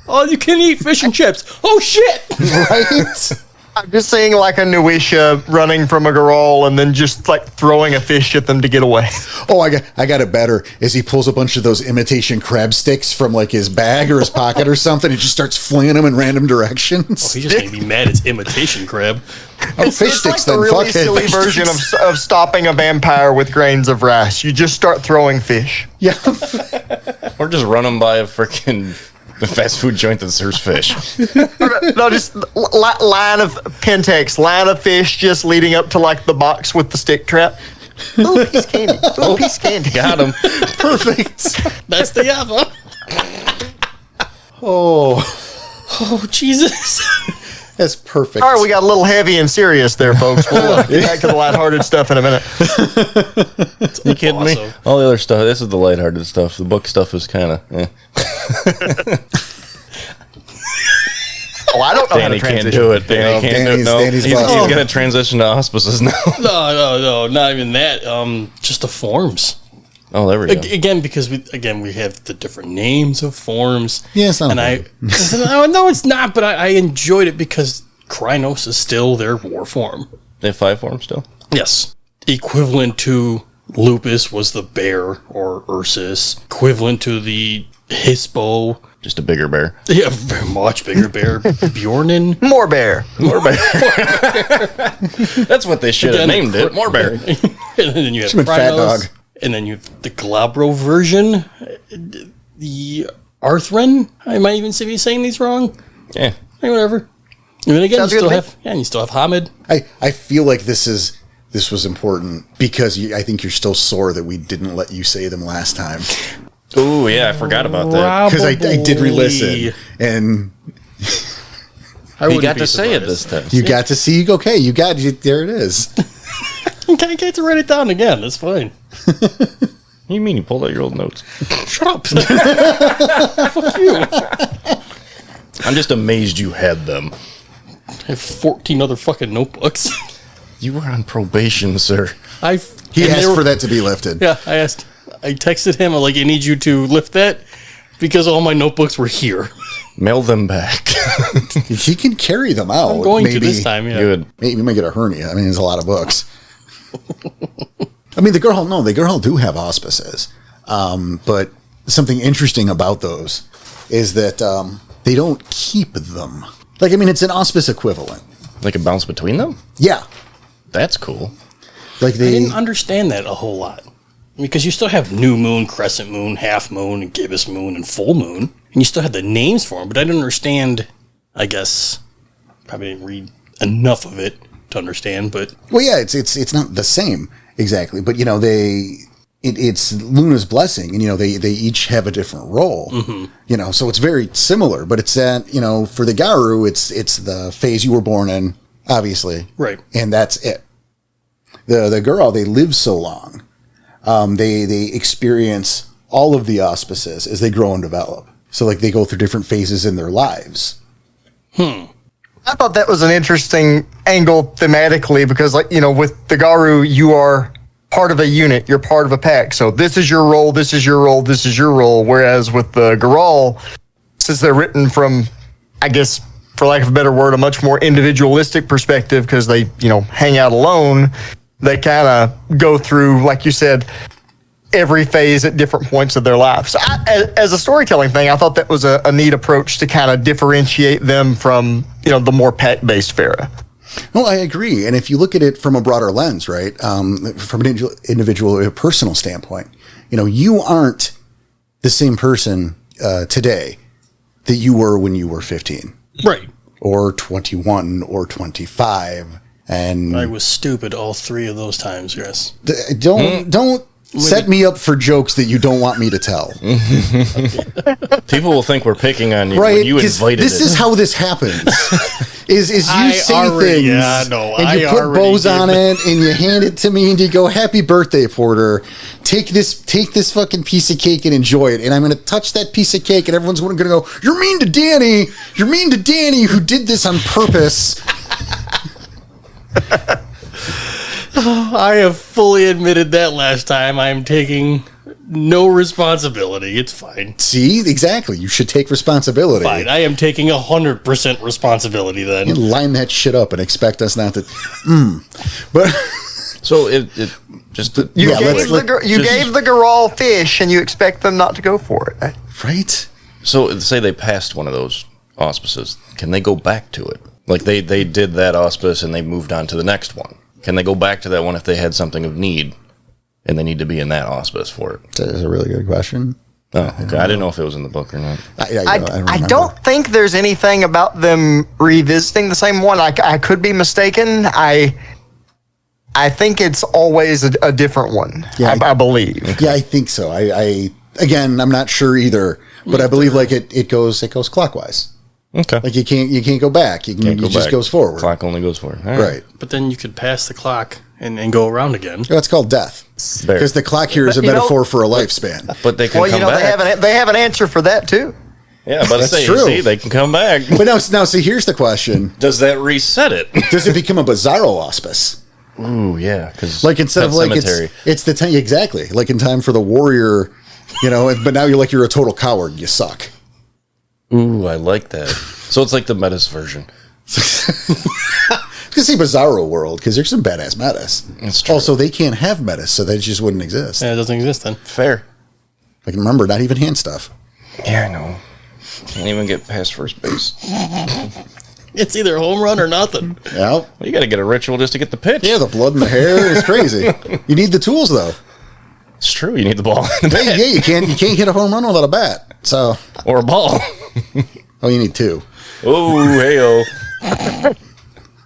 Oh, you can eat fish and chips. Oh, shit. Right? I'm just seeing like a Nuisha running from a Gurahl and then just like throwing a fish at them to get away. Oh, I got it better. As he pulls a bunch of those imitation crab sticks from like his bag or his pocket or something, he just starts flinging them in random directions. He just made me mad. It's imitation crab. Oh, fish It's sticks like the then. really Fuck silly it. version of stopping a vampire with grains of rice. You just start throwing fish. Yeah. Or just run them by a freaking fast food joint that serves fish. No, just line of Pentex, line of fish just leading up to like the box with the stick trap. Ooh, piece of candy. Ooh, piece of candy. Got him. Perfect. That's the other. Oh, Oh, Jesus. that's perfect. All right, we got a little heavy and serious there, folks. We'll get back to the lighthearted stuff in a minute. You kidding me? Awesome. All the other stuff. This is the lighthearted stuff. The book stuff is kind of. Oh, I don't know Danny how to can't transition. do it. Danny can't do it. No, Danny's he's boss. going to transition to auspices now. No, not even that. Just the forms. Oh, there we go. Again, because we have the different names of forms. Yeah, it's not and bad. no, it's not. But I enjoyed it because Krynos is still their war form. They have 5 forms still? Yes, equivalent to Lupus was the bear or Ursus. Equivalent to the Hispo. Just a bigger bear. Yeah, much bigger bear. Bjornen. More bear. More bear. That's what they should have named it. More bear. And then you have Should've been Fat Krynos, Dog. and then you have the Glabro version, the Arthren. I might even be saying these wrong. Yeah. Hey, whatever. And then again, Sounds you good still to me. have and you still have Hamid. I feel like this was important because I think you're still sore that we didn't let you say them last time. Oh, yeah. I forgot about that. Because I did re-listen, and He got to say it this time. you got to see. Okay, you got it. There it is. Okay, get to write it down again. That's fine. What do you mean you pulled out your old notes? Shut up. Fuck you. I'm just amazed you had them. I have 14 other fucking notebooks. You were on probation, sir. He asked for that to be lifted. Yeah, I texted him, I'm like, I need you to lift that because all my notebooks were here. Mail them back. He can carry them out. I'm going to this time, yeah. Good. Maybe you might get a hernia. I mean, there's a lot of books. I mean, the Gurahl do have auspices. But something interesting about those is that they don't keep them. Like, I mean, it's an auspice equivalent. Like a bounce between them? Yeah. That's cool. Like I didn't understand that a whole lot. Because you still have new moon, crescent moon, half moon, and gibbous moon, and full moon. And you still had the names for them, but I didn't understand, I guess, probably didn't read enough of it to understand, but... Well, yeah, it's not the same exactly, but, you know, it's Luna's blessing, and, you know, they each have a different role, you know, so it's very similar, but it's that, you know, for the Garu, it's the phase you were born in, obviously. Right. And that's it. The Gurahl, they live so long. They experience all of the auspices as they grow and develop. So, like, they go through different phases in their lives. I thought that was an interesting angle thematically because, like, you know, with the Garu, you are part of a unit. You're part of a pack. So this is your role, this is your role, this is your role. Whereas with the Gurahl, since they're written from, I guess, for lack of a better word, a much more individualistic perspective because they, you know, hang out alone, they kind of go through, like you said, every phase at different points of their lives. So as a storytelling thing, I thought that was a neat approach to kind of differentiate them from, you know, the more pack-based Fera. Well, I agree. And if you look at it from a broader lens, right, from an individual, personal standpoint, you know, you aren't the same person today that you were when you were 15. Right. Or 21 or 25. And I was stupid all 3 of those times, yes. Don't set me up for jokes that you don't want me to tell. People will think we're picking on you Right? when you invited this it. is how this happens. is you I say already- things yeah, no, and I you put already bows did on that. it and you hand it to me and you go, "Happy birthday, Porter. Take this fucking piece of cake and enjoy it." And I'm going to touch that piece of cake and everyone's going to go, "You're mean to Danny. You're mean to Danny who did this on purpose." I have fully admitted that last time. I am taking no responsibility. It's fine. See, exactly. You should take responsibility. Fine. I am taking 100% responsibility then. You line that shit up and expect us not to. But So it just You Yeah, gave the Gurahl fish and you expect them not to go for it. right. So say they passed one of those auspices, can they go back to it? Like they did that auspice and they moved on to the next one. Can they go back to that one if they had something of need and they need to be in that auspice for it? That is a really good question. Oh, okay. I didn't know if it was in the book or not. I don't think there's anything about them revisiting the same one. I could be mistaken. I think it's always a different one. Yeah, I believe. Yeah, I think so. I again, I'm not sure either, but I believe like it goes clockwise. Okay. Like you can't go back. It just back. goes forward. Clock only goes forward. All Right. But then you could pass the clock and go around again. That's called death. There. Because the clock here is a But, you know- metaphor for a lifespan. But they can Well, come you know, back. they have an answer for that too. Yeah, but That's say, true. see, they can come back. But now, see, here's the question: Does that reset it? does it become a bizarro auspice? Ooh, yeah. Because Like instead of like it's the time exactly like in time for the warrior, you know. But now you're a total coward. You suck. Ooh, I like that. So it's like the Metis version. You can say bizarro world because there's some badass metas. That's true. Also, they can't have metas, so that just wouldn't exist. Yeah, it doesn't exist then. Fair. Like remember, not even hand stuff. Yeah, I know. Can't even get past first base. It's either home run or nothing. Yeah, Well, you got to get a ritual just to get the pitch. yeah. The blood in the hair is crazy. You need the tools though. It's true. You need the ball in the Yeah, bat. yeah, you can't hit a home run without a bat. So, Or a ball. you need two. Oh, hey-oh.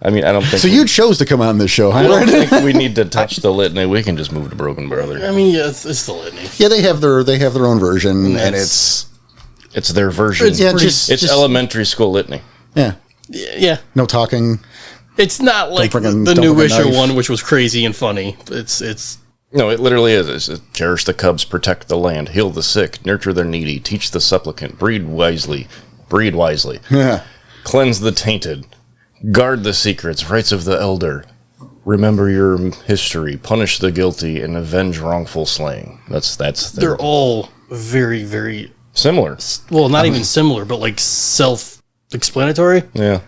I mean, I don't think... So you chose to come on this show, I huh? don't think we need to touch the litany. We can just move to Broken Brother. I mean, yeah, it's the litany. Yeah, they have their own version, and it's It's their version. yeah, pretty- just elementary school litany. yeah, Yeah. no talking. It's not like the don't new bring a issue knife. one, which was crazy and funny. It's No, it literally is. It's cherish the cubs, protect the land, heal the sick, nurture the needy, teach the supplicant, breed wisely, breed wisely, cleanse the tainted, guard the secrets, rights of the elder, remember your history, punish the guilty, and avenge wrongful slaying. They're all very, very similar. Well, not even similar, but like self-explanatory. Yeah.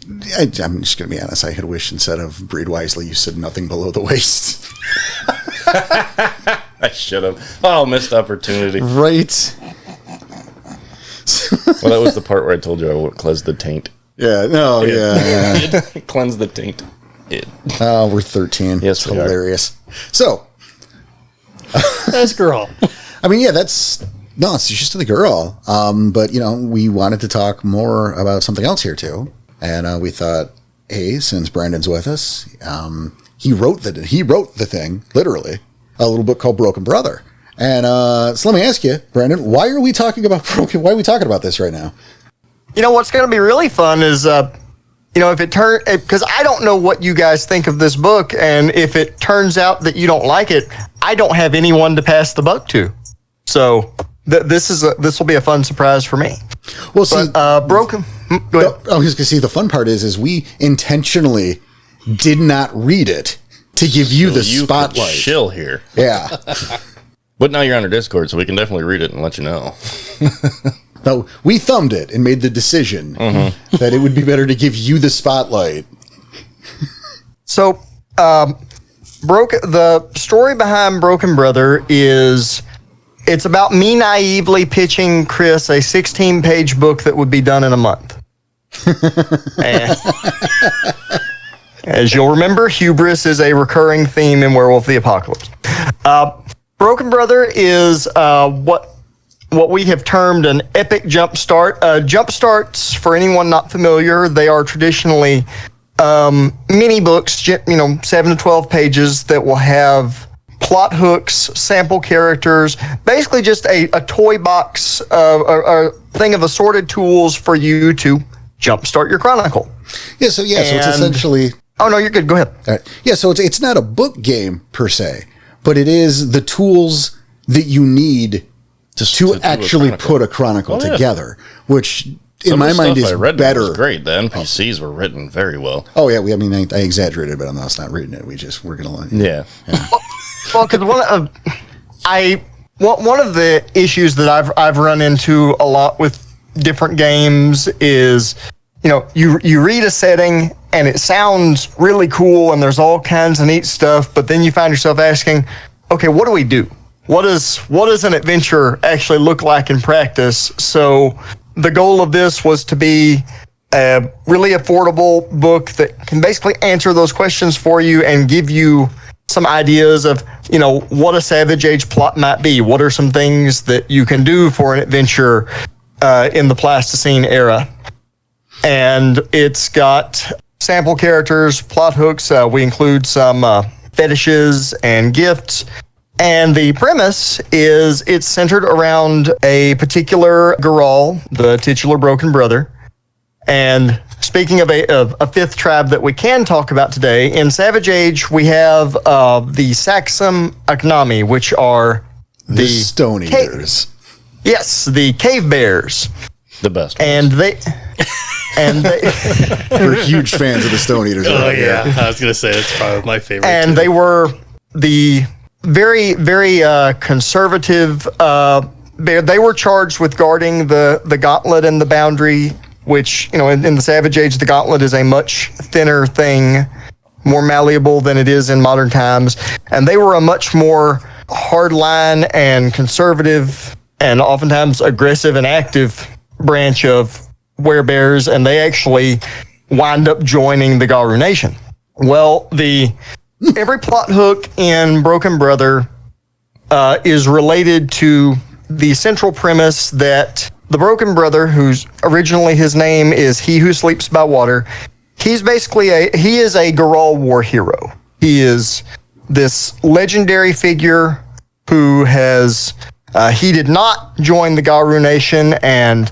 I'm just going to be honest. I had wished instead of breed wisely, you said nothing below the waist. I should have. Oh, missed opportunity. Right. Well, that was the part where I told you I would cleanse the taint. Yeah. No. Yeah. Cleanse the taint. Oh, we're 13. Yes, it's hilarious. So, That's Gurahl. I mean, yeah, it's just the girl. But we wanted to talk more about something else here too, and we thought, hey, since Brandon's with us, he wrote the thing literally, a little book called Broken Brother. And so let me ask you, Brandon, why are we talking about this right now? What's going to be really fun is, if it because I don't know what you guys think of this book, and if it turns out that you don't like it, I don't have anyone to pass the buck to. So this will be a fun surprise for me. Well, see, Broken. Go ahead. I was going to see the fun part is we intentionally did not read it to give you the spotlight. Chill here. Yeah. But now you're on our Discord, so we can definitely read it and let you know. No, we thumbed it and made the decision that it would be better to give you the spotlight. So, the story behind Broken Brother is it's about me naively pitching Chris a 16-page book that would be done in a month. And, as you'll remember, hubris is a recurring theme in Werewolf the Apocalypse. Broken Brother is what we have termed an epic jumpstart. Jumpstarts, for anyone not familiar, they are traditionally mini books, 7 to 12 pages that will have plot hooks, sample characters, basically just a toy box, a thing of assorted tools for you to jumpstart your chronicle. Yeah, so it's essentially... Oh, no, you're good. Go ahead. All right. Yeah, so it's not a book game per se, but it is the tools that you need to actually put a chronicle together, which in my mind is better. Was great. The NPCs were written very well. Oh yeah, I exaggerated, but I'm not reading it. We're gonna learn. Yeah. Well, because one of the issues that I've run into a lot with different games is, you read a setting and it sounds really cool and there's all kinds of neat stuff, but then you find yourself asking, okay, what do we do? What does an adventure actually look like in practice? So the goal of this was to be a really affordable book that can basically answer those questions for you and give you some ideas of, what a Savage Age plot might be. What are some things that you can do for an adventure in the Pleistocene era? And it's got sample characters, plot hooks. We include some fetishes and gifts. And the premise is it's centered around a particular Gurahl, the titular Broken Brother. And speaking of a fifth tribe that we can talk about today, in Savage Age, we have the Saxum Agnami, which are the Stone Eaters. Yes, the cave bears. The best ones. And they We're huge fans of the Stone Eaters. Oh, yeah. I was going to say, it's probably my favorite. And they were the very, very conservative bear. They were charged with guarding the gauntlet and the boundary, which, in the Savage Age, the gauntlet is a much thinner thing, more malleable than it is in modern times. And they were a much more hardline and conservative and oftentimes aggressive and active branch of Werebears, and they actually wind up joining the Gurahl Nation. Well, every plot hook in Broken Brother is related to the central premise that the Broken Brother, whose originally his name is He Who Sleeps by Water, he's basically he is a Gurahl war hero. He is this legendary figure who has he did not join the Gurahl Nation, and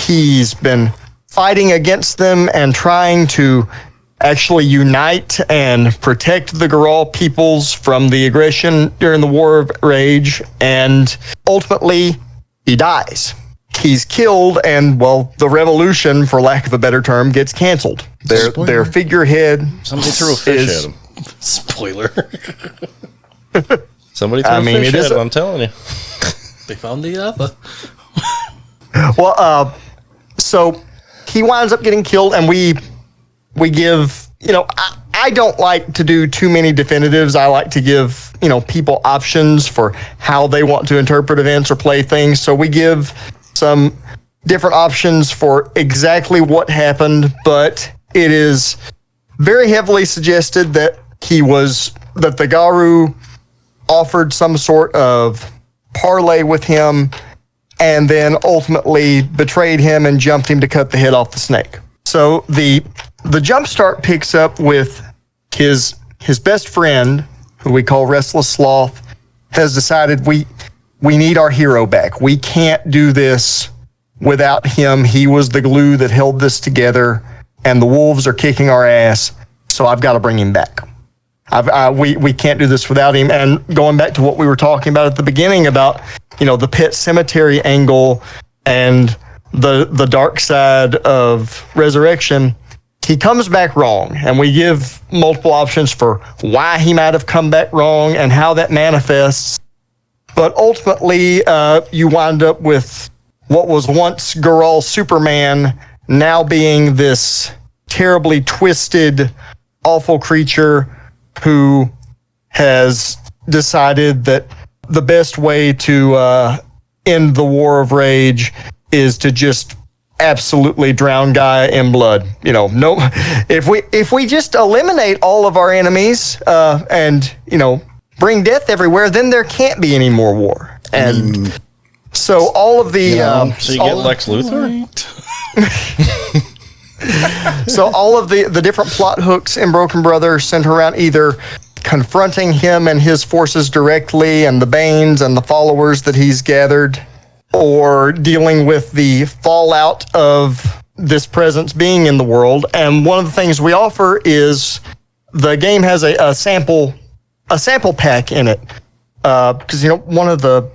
he's been fighting against them and trying to actually unite and protect the Gurahl peoples from the aggression during the War of Rage, and ultimately he dies. he's killed, and well, the revolution, for lack of a better term, gets canceled. Their figurehead. Somebody threw a fish at him. Spoiler. Somebody threw a fish at him, I'm telling you. They found the Appa. Well, so he winds up getting killed, and we give, I don't like to do too many definitives. I like to give, people options for how they want to interpret events or play things. So we give some different options for exactly what happened, but it is very heavily suggested that the Garou offered some sort of parlay with him and then ultimately betrayed him and jumped him to cut the head off the snake. So the jumpstart picks up with his best friend, who we call Restless Sloth, has decided we need our hero back. We can't do this without him. He was the glue that held this together, and the wolves are kicking our ass, so I've got to bring him back. We can't do this without him. And going back to what we were talking about at the beginning about, the pet cemetery angle and the dark side of resurrection, he comes back wrong. And we give multiple options for why he might have come back wrong and how that manifests. But ultimately, you wind up with what was once Gurahl Superman now being this terribly twisted, awful creature who has decided that the best way to end the War of Rage is to just absolutely drown Gaia in blood. If we just eliminate all of our enemies and bring death everywhere, then there can't be any more war. And so all of the so you get Lex Luthor. So all of the different plot hooks in Broken Brother center around either confronting him and his forces directly and the Banes and the followers that he's gathered, or dealing with the fallout of this presence being in the world. And one of the things we offer is the game has a sample pack in it. Because, one of the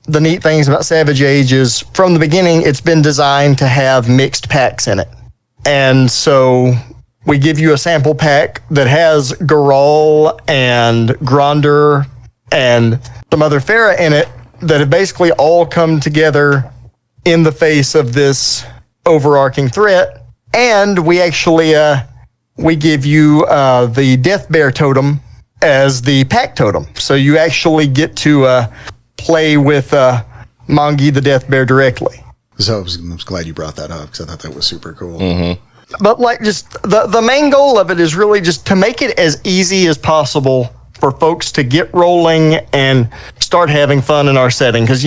neat things about Savage Age is from the beginning, it's been designed to have mixed packs in it. And so we give you a sample pack that has Gurahl and Gronder and some other Fera in it that have basically all come together in the face of this overarching threat. And we actually we give you the Death Bear totem as the pack totem. So you actually get to play with Mangi the Death Bear directly. So I was glad you brought that up because I thought that was super cool. Mm-hmm. But just the main goal of it is really just to make it as easy as possible for folks to get rolling and start having fun in our setting. Because,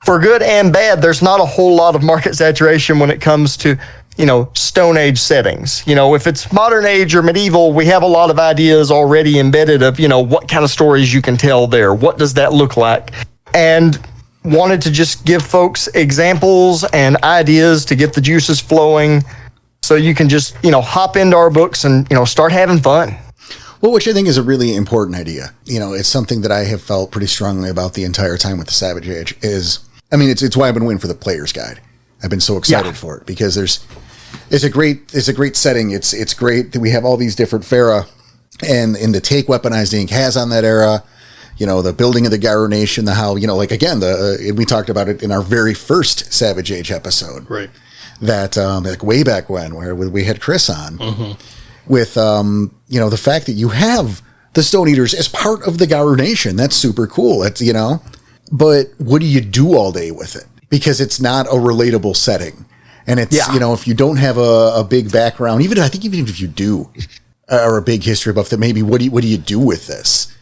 for good and bad, there's not a whole lot of market saturation when it comes to, Stone Age settings. If it's modern age or medieval, we have a lot of ideas already embedded of, what kind of stories you can tell there. What does that look like? And wanted to just give folks examples and ideas to get the juices flowing so you can just, hop into our books and, start having fun. Well, which I think is a really important idea. It's something that I have felt pretty strongly about the entire time with the Savage Age it's why I've been waiting for the player's guide. I've been so excited for it because it's a great setting. It's great that we have all these different Fera and the take Weaponized Ink has on that era. The building of the Garou Nation, the how, we talked about it in our very first Savage Age episode. Right. That, way back when, where we had Chris on, with, the fact that you have the Stone Eaters as part of the Garou Nation. That's super cool. It's, but what do you do all day with it? Because it's not a relatable setting. And it's, if you don't have a big background, even if you do, or a big history buff, that maybe what do you do with this?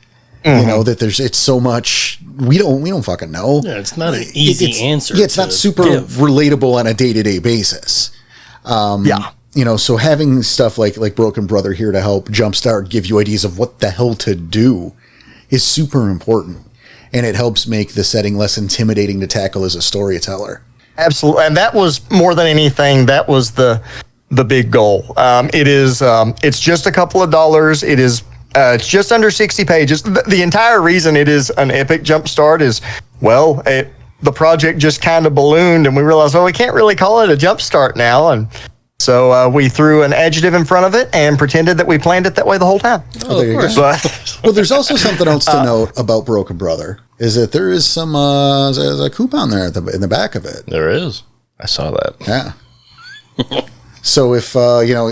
That it's so much we don't fucking know. Yeah, it's not an easy answer. Yeah, it's not super relatable on a day-to-day basis. So having stuff like Broken Brother here to help jumpstart, give you ideas of what the hell to do is super important. And it helps make the setting less intimidating to tackle as a storyteller. Absolutely. And that was more than anything, that was the big goal. It's just a couple of dollars. It's just under 60 pages. The entire reason it is an epic jumpstart is, the project just kind of ballooned, and we realized, well, we can't really call it a jump start now, and so we threw an adjective in front of it and pretended that we planned it that way the whole time. Oh, there you go. But Well, there's also something else to note about Broken Brother is that there is some there's a coupon there in the back of it. There is. I saw that. Yeah. So if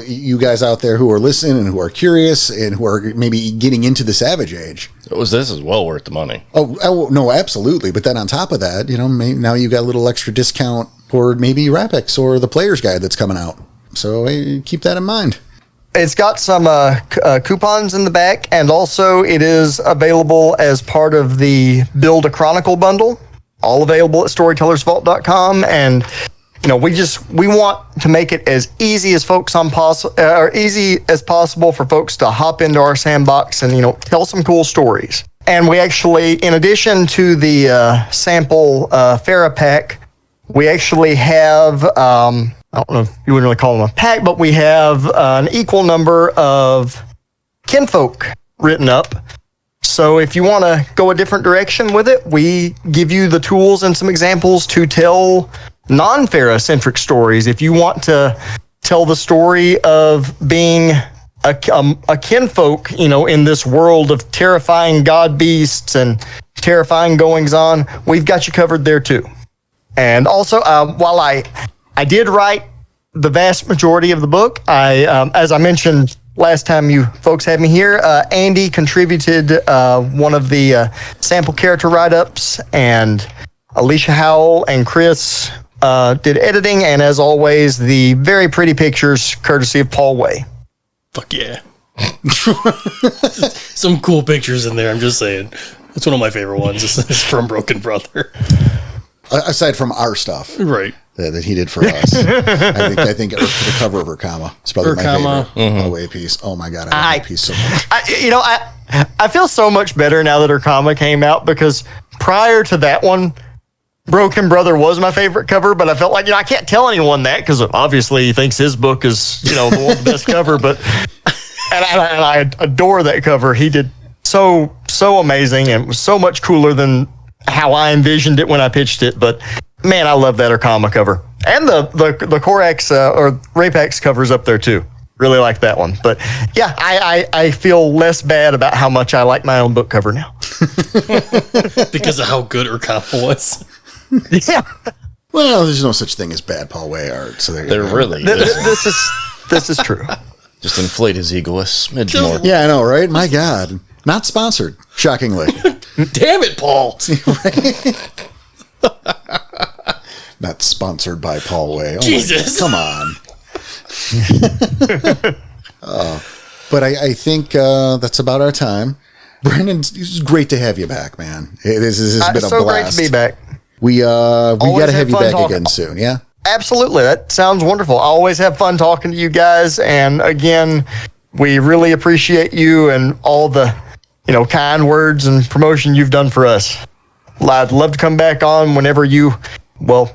you guys out there who are listening and who are curious and who are maybe getting into the Savage Age, This is well worth the money. oh no, absolutely. But then on top of that, now you got a little extra discount for maybe Rapix or the Player's Guide that's coming out. So keep that in mind. it's got some coupons in the back, and also it is available as part of the Build a Chronicle bundle, all available at storytellersvault.com. And we want to make it as easy as easy as possible for folks to hop into our sandbox and tell some cool stories. And we actually, in addition to the sample Fera pack, we actually have I don't know if you wouldn't really call them a pack, but we have an equal number of kinfolk written up. So if you want to go a different direction with it, we give you the tools and some examples to tell non-Fera centric stories. If you want to tell the story of being a kinfolk, in this world of terrifying god beasts and terrifying goings on, we've got you covered there too. And also, while I did write the vast majority of the book, as I mentioned last time you folks had me here, Andy contributed one of the sample character write-ups, and Alicia Howell and Chris did editing, and as always, the very pretty pictures courtesy of Paul Way. Fuck yeah. Some cool pictures in there, I'm just saying. It's one of my favorite ones. It's from Broken Brother. Aside from our stuff. Right. That he did for us. I think the cover of Urkama is probably my favorite Way piece. Oh my God, I love that piece so much. I feel so much better now that Urkama came out, because prior to that one, Broken Brother was my favorite cover, but I felt like, I can't tell anyone that, because obviously he thinks his book is, the best cover, but, and I adore that cover. He did so amazing, and it was so much cooler than how I envisioned it when I pitched it. But man, I love that Urkama cover, and the Corax or Rapax covers up there too. Really like that one. But yeah, I feel less bad about how much I like my own book cover now. Because of how good Urkama was. Yeah. Well, there's no such thing as bad Paul Way art. So there really This is true. Just inflate his ego a smidge more. Yeah, I know, right? My God. Not sponsored, shockingly. Damn it, Paul. Not sponsored by Paul Way. Oh, Jesus. Come on. But I think that's about our time. Brandon, it's great to have you back, man. This has been a so blast. great to be back. We got to have you back talking. again soon, yeah? Absolutely. That sounds wonderful. I always have fun talking to you guys. And again, we really appreciate you and all the, kind words and promotion you've done for us. I'd love to come back on whenever you,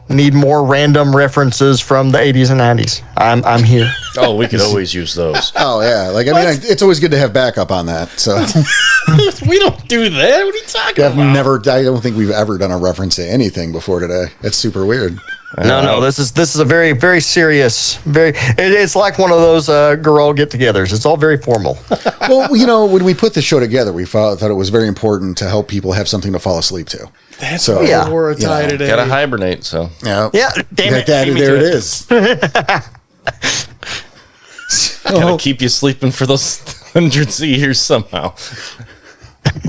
need more random references from the 80s and 90s. I'm here. Oh, we could always use those. Oh, yeah. It's always good to have backup on that. So We don't do that. What are you talking about? I don't think we've ever done a reference to anything before today. It's super weird. No. This is a very, very serious. It's like one of those Gurahl get-togethers. It's all very formal. Well, when we put the show together, we thought it was very important to help people have something to fall asleep to. That's so, why we wore a tie today. Gotta hibernate, so. Yeah. Damn it. There it is. Gotta keep you sleeping for those hundreds of years somehow.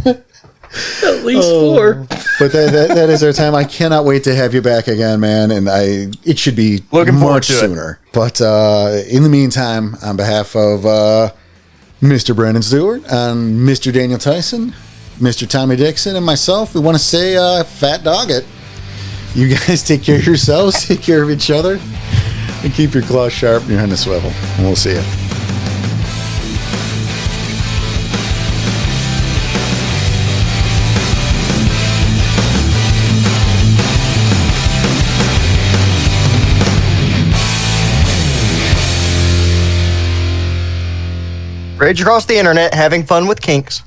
At least 4. But that is our time. I cannot wait to have you back again, man. And it should be looking forward much to sooner. It. But in the meantime, on behalf of Mr. Brandon Steward and Mr. Daniel Tyson, Mr. Tommy Dixon, and myself, we want to say fat dog it. You guys take care of yourselves, take care of each other, and keep your claws sharp and your hand to swivel. And we'll see you. Rage across the internet, having fun with kinks.